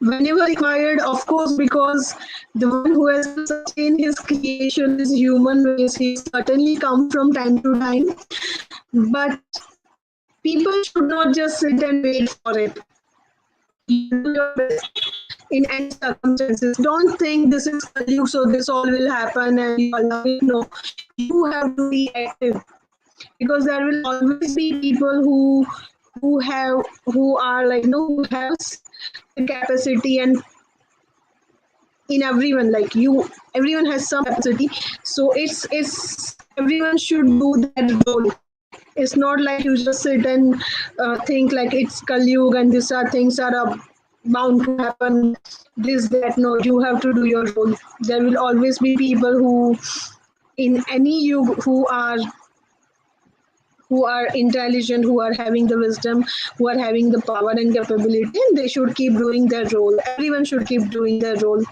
whenever required, of course, because the one who has to sustain his creation is human race, he certainly come from time to time. But People should not just sit and wait for it. You do your best in any circumstances. Don't think this is Kalyu, so this all will happen and you allow it. No, you have to be active, because there will always be people who are like, who have the capacity, and in everyone, like you, everyone has some capacity. So it's everyone should do that role. It's not like you just sit and think like it's Kalyug and these are things are bound to happen. This that, no, you have to do your role. There will always be people who in any yug who are intelligent, who are having the wisdom, who are having the power and capability, and they should keep doing their role. Everyone should keep doing their role.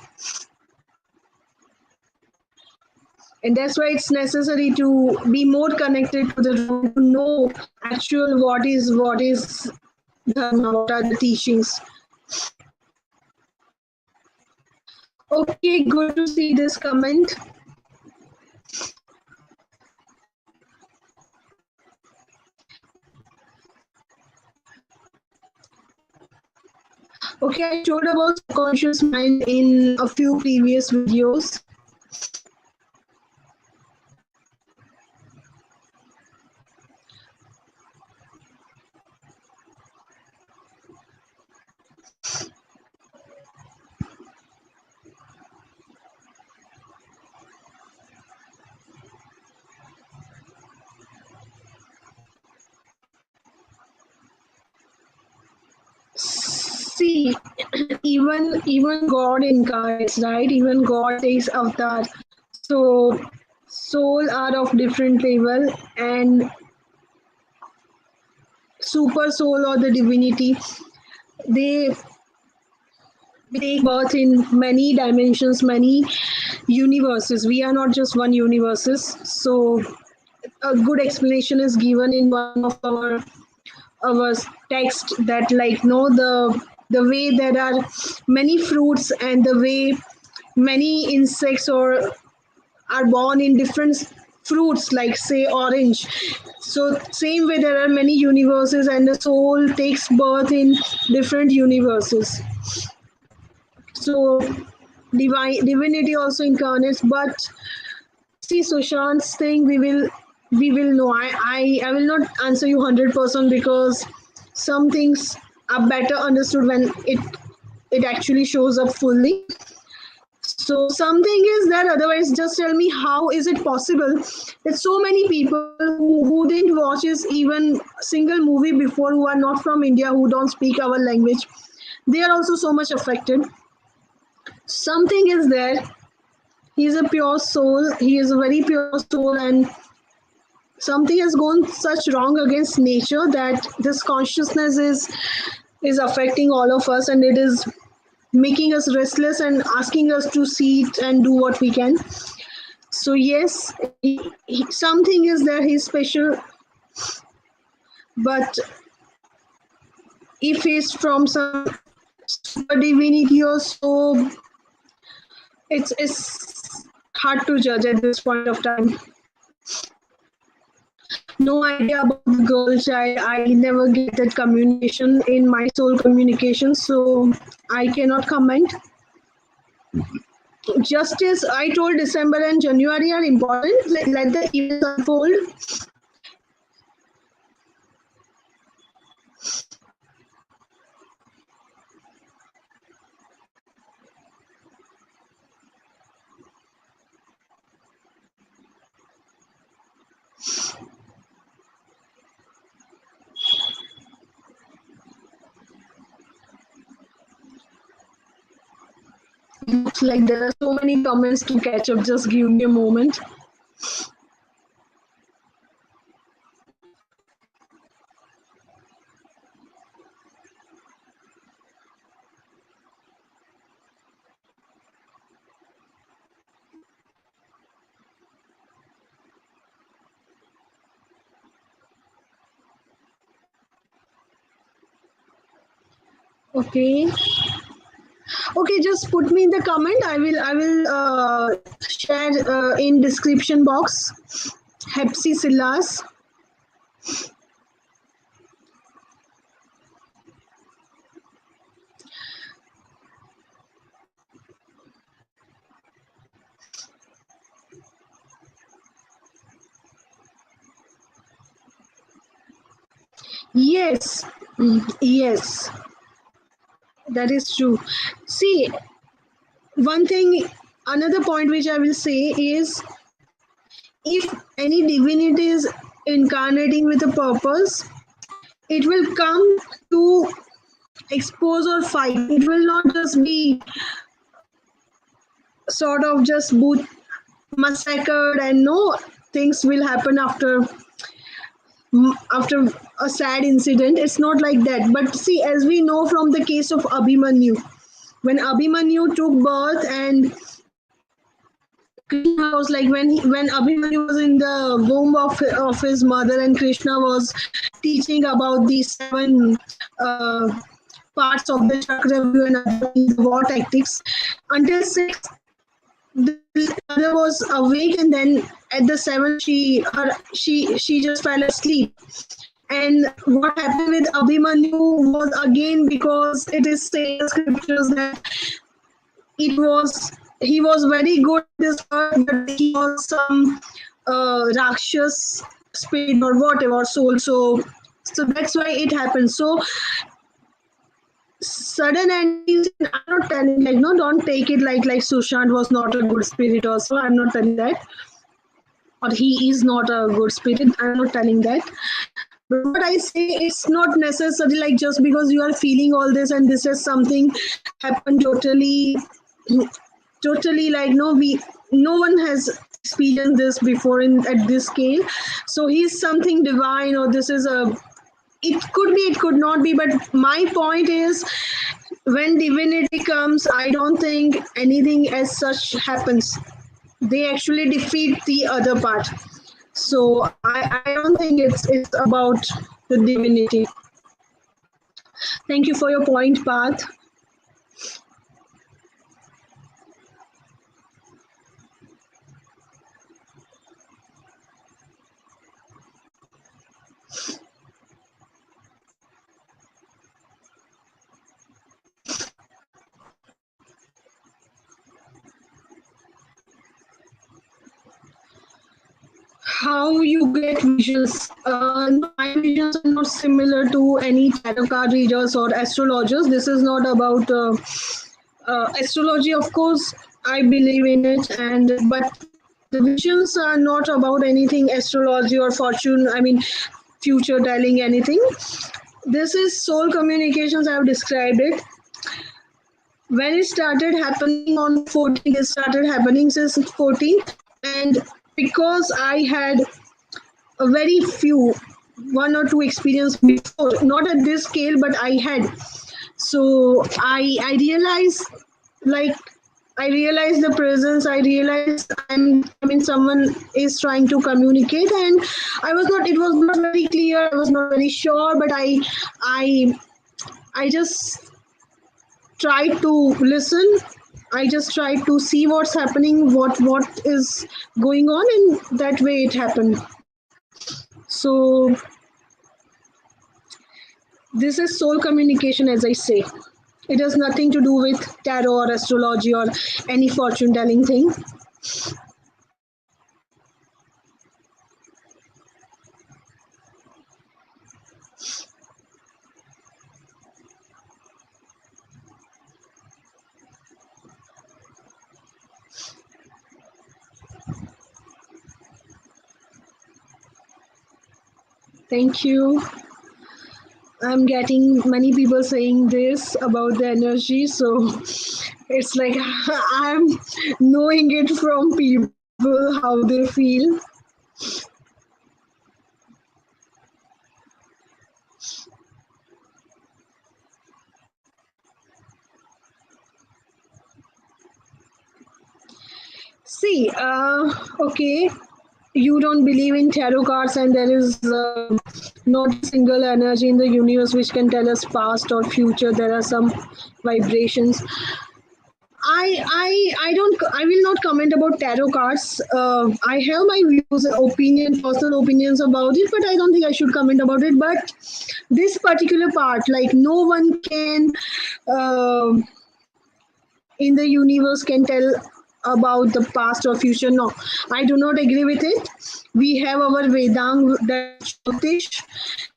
And that's why it's necessary to be more connected to the root, to know actual what is dharma, what are the teachings. Okay, good to see this comment. Okay, I showed about subconscious mind in a few previous videos. See, even God incarnates, right? Even God takes avatar. So soul are of different level, and super soul or the divinity, they take birth in many dimensions, many universes. We are not just one universes. So a good explanation is given in one of our text, that like, no, the way there are many fruits, and the way many insects or are born in different fruits, like say orange. So same way there are many universes, and the soul takes birth in different universes. So divinity also incarnates. But see, Sushant's thing, we will know. I will not answer you 100%, because some things are better understood when it actually shows up fully. So something is that, otherwise just tell me, how is it possible that so many people who didn't watch is even single movie before, who are not from India, who don't speak our language, they are also so much affected. Something is there. He is a pure soul. He is a very pure soul, and something has gone such wrong against nature that this consciousness is affecting all of us, and it is making us restless and asking us to see it and do what we can. So yes, something is there. He's special, but if he's from some super divinity or so, it's hard to judge at this point of time. No idea about the girl child. I never get that communication in my soul communication, so I cannot comment. Just as I told, December and January are important. Let the events unfold. Looks like there are so many comments to catch up. Just give me a moment. Okay. Okay, just put me in the comment. I will share in description box. Hepsi Silas. Yes. Yes, that is true. See, one thing, another point which I will say is, if any divinity is incarnating with a purpose, it will come to expose or fight. It will not just be sort of just boot massacred and no things will happen after a sad incident. It's not like that. But see, as we know from the case of Abhimanyu, when Abhimanyu took birth and Krishna was like, when Abhimanyu was in the womb of his mother and Krishna was teaching about the seven uh, parts of the Chakravyuh and other things, the war tactics, until six, the mother was awake, and then at the seventh she just fell asleep. And what happened with Abhimanyu was again because it is said in the scriptures that it was he was very good at this earth, but he was some rakshas spirit or whatever soul. So that's why it happened. So sudden endings. I'm not telling like no, don't take it like Sushant was not a good spirit. Also, I'm not telling that, or he is not a good spirit. I'm not telling that. But what I say, it's not necessary like just because you are feeling all this and this is something happened totally like no one has experienced this before in at this scale. So he's something divine, or this is a, it could be, it could not be, but my point is, when divinity comes, I don't think anything as such happens. They actually defeat the other part. So I don't think it's about the divinity. Thank you for your point, Path. How you get visions? No, my visions are not similar to any tarot card readers or astrologers. This is not about astrology. Of course, I believe in it, and but the visions are not about anything astrology or fortune. I mean, future telling anything. This is soul communications. I have described it. When it started happening on 14th, it started happening since 14th, and because I had a very few, one or two experience before, not at this scale, but I had. So I realized, like, I realized the presence. I realized I mean someone is trying to communicate, and I was not. It was not very clear. I was not very sure, but I I just tried to listen. I just tried to see what's happening, what is going on, and that way it happened. So this is soul communication, as I say. It has nothing to do with tarot or astrology or any fortune telling thing. Thank you. I'm getting many people saying this about the energy, so it's like I'm knowing it from people how they feel. See, okay, you don't believe in tarot cards, and there is not a single energy in the universe which can tell us past or future. There are some vibrations. I don't, I will not comment about tarot cards. I have my views, opinion, personal opinions about it, but I don't think I should comment about it. But this particular part, like no one can uh, in the universe can tell. about the past or future. No, I do not agree with it. We have our Vedang, that is Jyotish,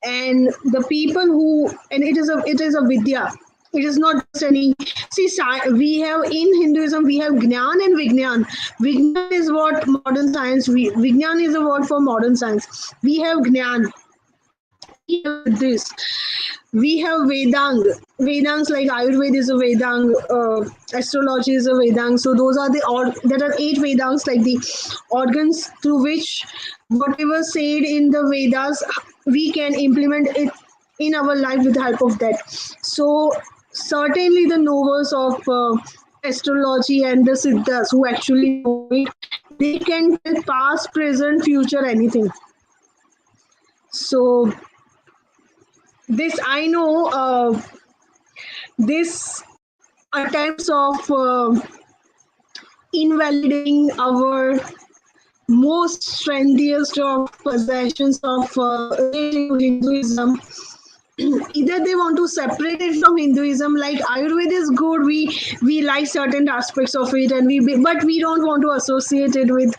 and the people who, and it is a vidya. It is not just any. See, we have in Hinduism we have Gnan and Vignan. Vignan is what modern science. Vignan is a word for modern science. We have Gnan. We have this. We have Vedang. Vedangs like Ayurveda is a Vedang, astrology is a Vedang. So those are there are 8 Vedangs, like the organs through which whatever said in the Vedas we can implement it in our life with the help of that. So certainly the knowers of astrology and the siddhas who actually know it, they can tell past, present, future, anything. So this I know. This attempts of invalidating our most strengthiest of possessions of related to Hinduism. Either they want to separate it from Hinduism, like Ayurveda is good, we like certain aspects of it, and but we don't want to associate it with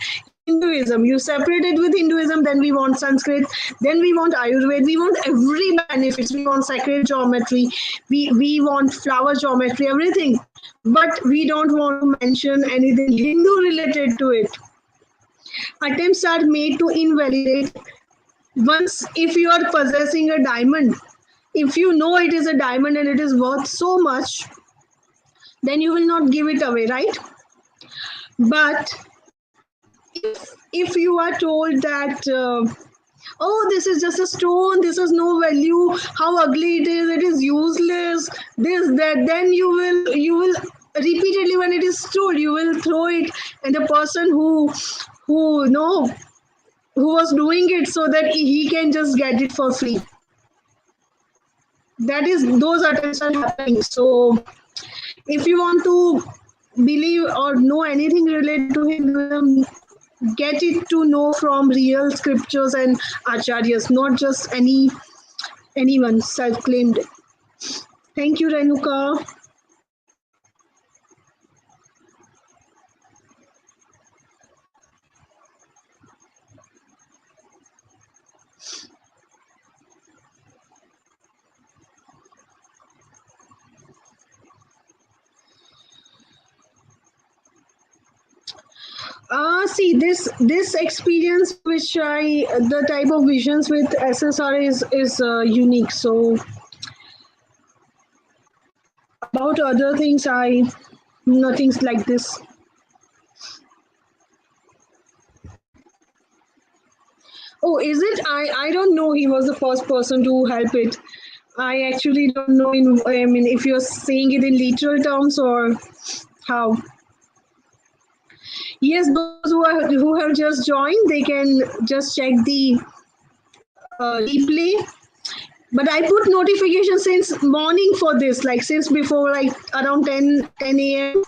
Hinduism. You separate it with Hinduism, then we want Sanskrit, then we want Ayurveda, we want every benefits, we want sacred geometry, we want flower geometry, everything, but we don't want to mention anything Hindu related to it. Attempts are made to invalidate. Once, if you are possessing a diamond, if you know it is a diamond and it is worth so much, then you will not give it away, right? But if you are told that oh, this is just a stone, this has no value, how ugly it is useless, this that, then you will repeatedly, when it is told, you will throw it, and the person who know who was doing it so that he can just get it for free. That is, those attempts are happening. So if you want to believe or know anything related to Hinduism, get it to know from real scriptures and acharyas, not just anyone self-claimed. Thank you, Renuka. See, this experience which I the type of visions with SSR is unique. So about other things, I nothing's like this. Oh, is it? I don't know. He was the first person to help it. I actually don't know. I mean, if you're saying it in literal terms or how. Yes, those who have just joined, they can just check the replay. But I put notification since morning for this, like since before, like around 10 a.m.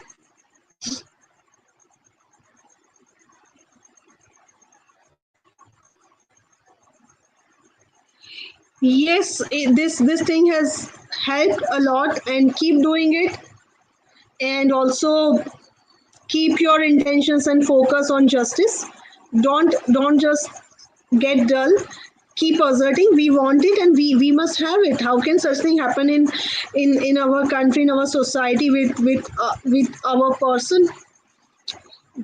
Yes, this thing has helped a lot, and keep doing it, and also keep your intentions and focus on justice. Don't just get dull. Keep asserting we want it, and we must have it. How can such thing happen in our country, in our society, with our person,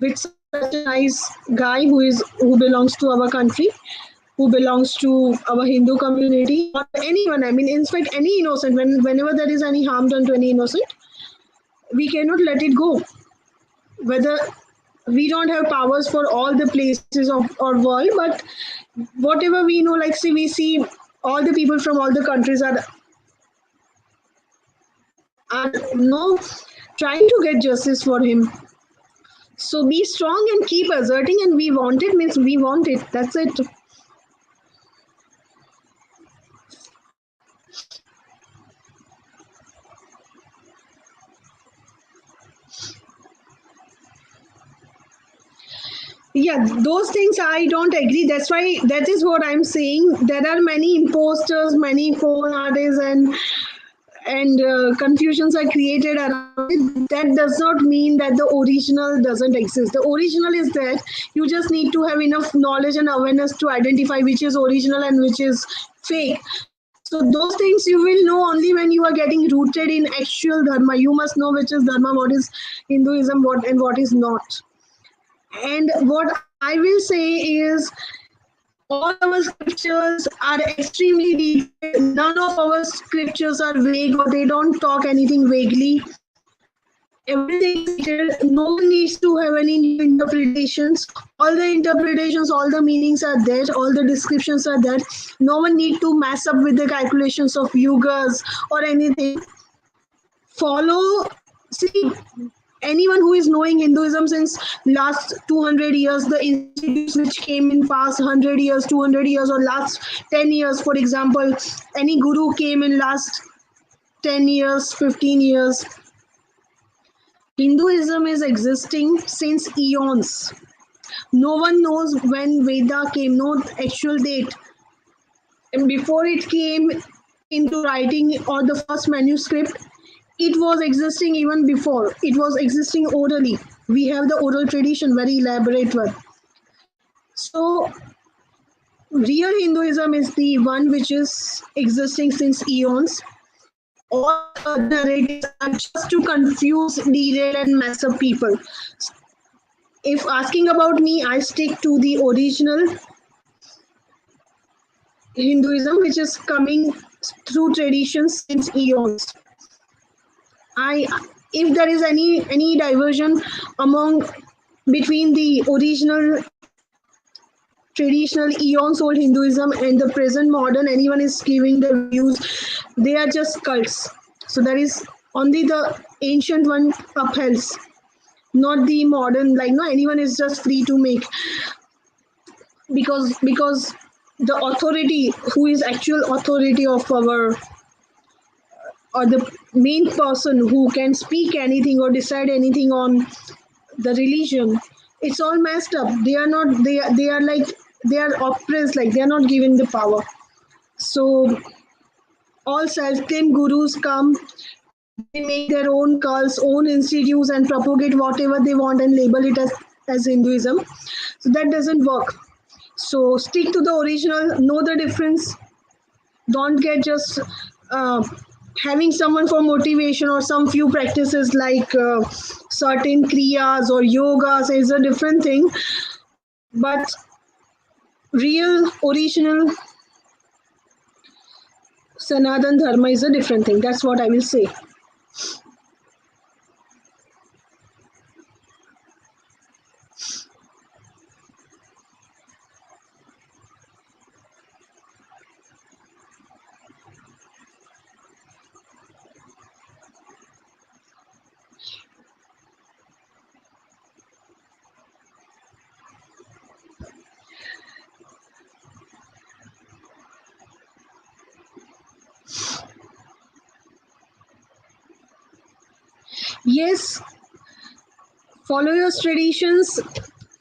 with such a nice guy who belongs to our country, who belongs to our Hindu community, or anyone. I mean, in fact, any innocent. Whenever there is any harm done to any innocent, we cannot let it go. Whether we don't have powers for all the places of our world, but whatever we know, like see, we see all the people from all the countries are no trying to get justice for him. So be strong and keep asserting, and we want it means we want it. That's it. Yeah, those things I don't agree. That's why, that is what I'm saying. There are many imposters, many phone artists, and confusions are created around it, that does not mean that the original doesn't exist. The original is there. You just need to have enough knowledge and awareness to identify which is original and which is fake. So those things you will know only when you are getting rooted in actual dharma. You must know which is dharma, what is Hinduism, what and what is not. And what I will say is, all our scriptures are extremely detailed. None of our scriptures are vague, or they don't talk anything vaguely. Everything is detailed. No one needs to have any new interpretations. All the interpretations, all the meanings are there, all the descriptions are there. No one need to mess up with the calculations of yugas or anything. Follow, see, anyone who is knowing Hinduism since last 200 years, the institutes which came in past 100 years, 200 years, or last 10 years, for example, any guru came in last 10 years, 15 years. Hinduism is existing since eons. No one knows when Veda came, no actual date. And before it came into writing or the first manuscript, it was existing even before. It was existing orally. We have the oral tradition, very elaborate one. So, real Hinduism is the one which is existing since eons. All the other narratives are just to confuse, derail, and mess up people. If asking about me, I stick to the original Hinduism, which is coming through traditions since eons. I, if there is any diversion among between the original traditional eons old Hinduism and the present modern, anyone is giving the views, they are just cults. So there is only the ancient one upholds, not the modern. Like no, anyone is just free to make, because the authority, who is actual authority of our, or the main person who can speak anything or decide anything on the religion, it's all messed up. They are not, they are like, they are oppressed, like they are not given the power. So all self-claimed gurus come, they make their own cults, own institutes, and propagate whatever they want and label it as Hinduism. So that doesn't work. So stick to the original, know the difference. Don't get just uh, having someone for motivation, or some few practices like certain kriyas or yogas is a different thing. But real, original Sanatan Dharma is a different thing. That's what I will say. Yes, follow your traditions,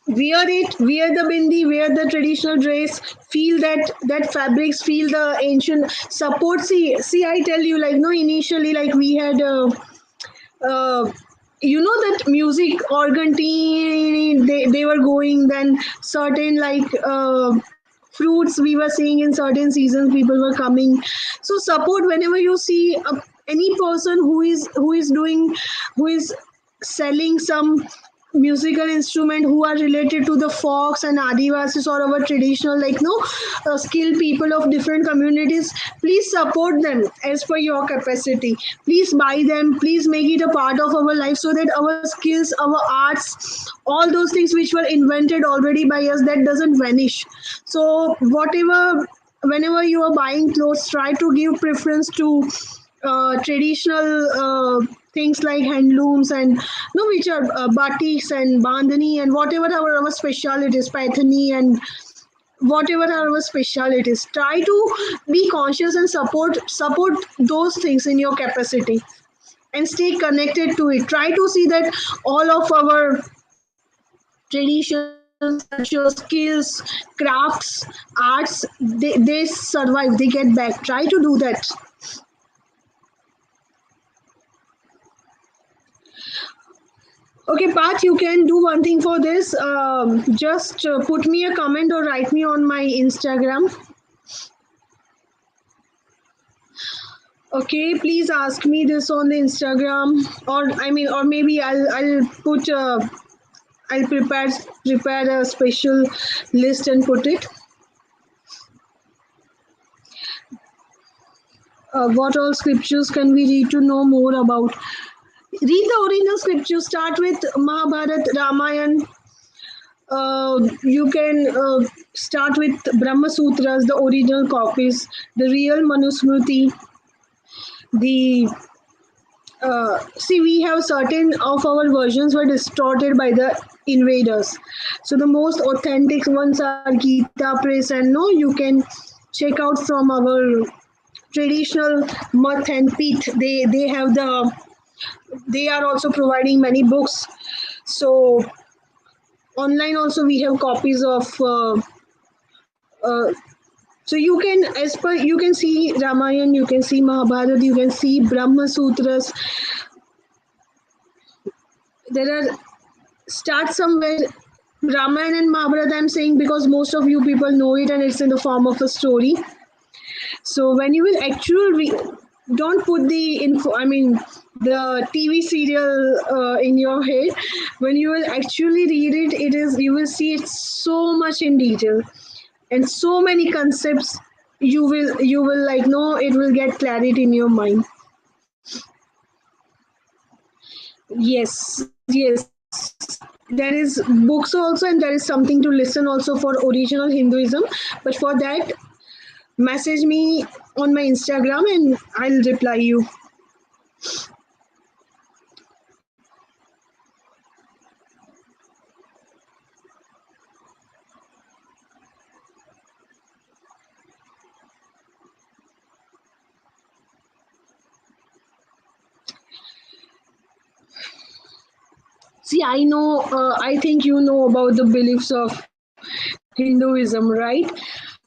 wear it, wear the bindi, wear the traditional dress, feel that fabrics, feel the ancient support. See, I tell you, like no, initially, like we had uh, you know that music organ tea, they were going, then certain like fruits we were seeing in certain seasons, people were coming. So support whenever you see any person who is doing, who is selling some musical instrument, who are related to the folks and adivasis or our traditional, like no, skilled people of different communities, please support them as per your capacity. Please buy them, please make it a part of our life, so that our skills, our arts, all those things which were invented already by us, that doesn't vanish. So whatever, whenever you are buying clothes, try to give preference to traditional things like handlooms, and no, which are batiks and bandhani and whatever our specialities, paithani and whatever are our specialities. Try to be conscious and support those things in your capacity, and stay connected to it. Try to see that all of our traditions, culture, skills, crafts, arts, they survive, they get back. Try to do that. Okay, Pat, you can do one thing for this. Just put me a comment or write me on my Instagram. Okay, please ask me this on the Instagram, or or maybe I'll put I'll prepare a special list and put it. What all scriptures can we read to know more about? Read the original scriptures. Start with Mahabharat, Ramayana. You can start with Brahma Sutras, the original copies, the real Manusmriti, the see, we have certain of our versions were distorted by the invaders. So the most authentic ones are Gita Press, and no, you can check out from our traditional Math and Pith. They have they are also providing many books. So online also we have copies of. So you can, as per you can see Ramayan, you can see Mahabharata, you can see Brahma Sutras. There are start somewhere. Ramayana and Mahabharata, I'm saying because most of you people know it and it's in the form of a story. So when you will actually don't put the info, the TV serial in your head. When you will actually read it, it is you will see it so much in detail and so many concepts. You will like no, it will get clarity in your mind. Yes, there is books also, and there is something to listen also for original Hinduism. But for that, message me on my Instagram and I'll reply you. See, I know, I think you know about the beliefs of Hinduism, right?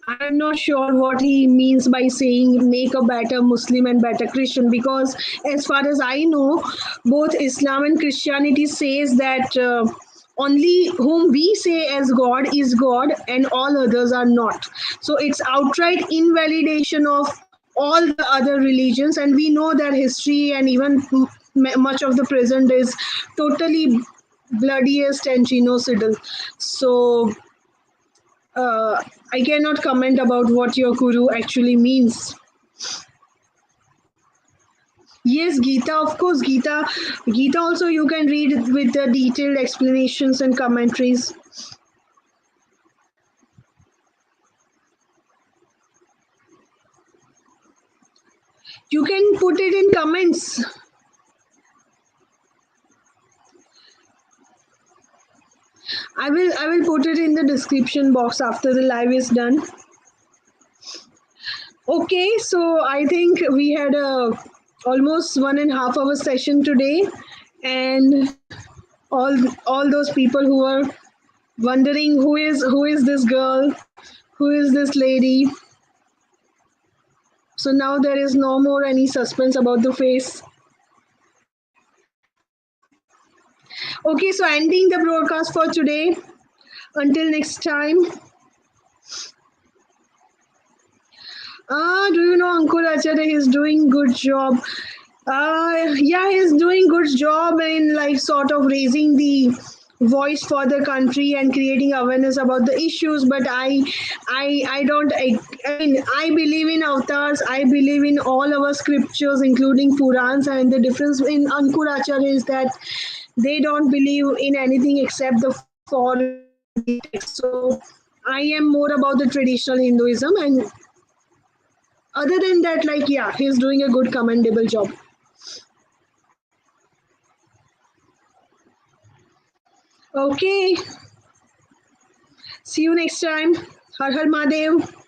I'm not sure what he means by saying make a better Muslim and better Christian because, as far as I know, both Islam and Christianity says that only whom we say as God is God and all others are not. So it's outright invalidation of all the other religions, and we know that history and even much of the present is totally bloodiest and genocidal. So I cannot comment about what your guru actually means. Yes, Gita, of course, Gita also you can read with the detailed explanations and commentaries. You can put it in comments. I will put it in the description box after the live is done. Okay, so I think we had a almost 1.5 hour session today, and all those people who are wondering who is this girl, who is this lady. So now there is no more any suspense about the face. Okay, so ending the broadcast for today. Until next time. Do you know Ankur Acharya? He's doing good job. Yeah, he's doing good job in like sort of raising the voice for the country and creating awareness about the issues. But I don't. I believe in avatars. I believe in all our scriptures, including Purans. And the difference in Ankur Acharya is that they don't believe in anything except the foreign text. So I am more about the traditional Hinduism, and other than that, like yeah, he's doing a good commendable job. Okay, see you next time. Har Har Mahadev.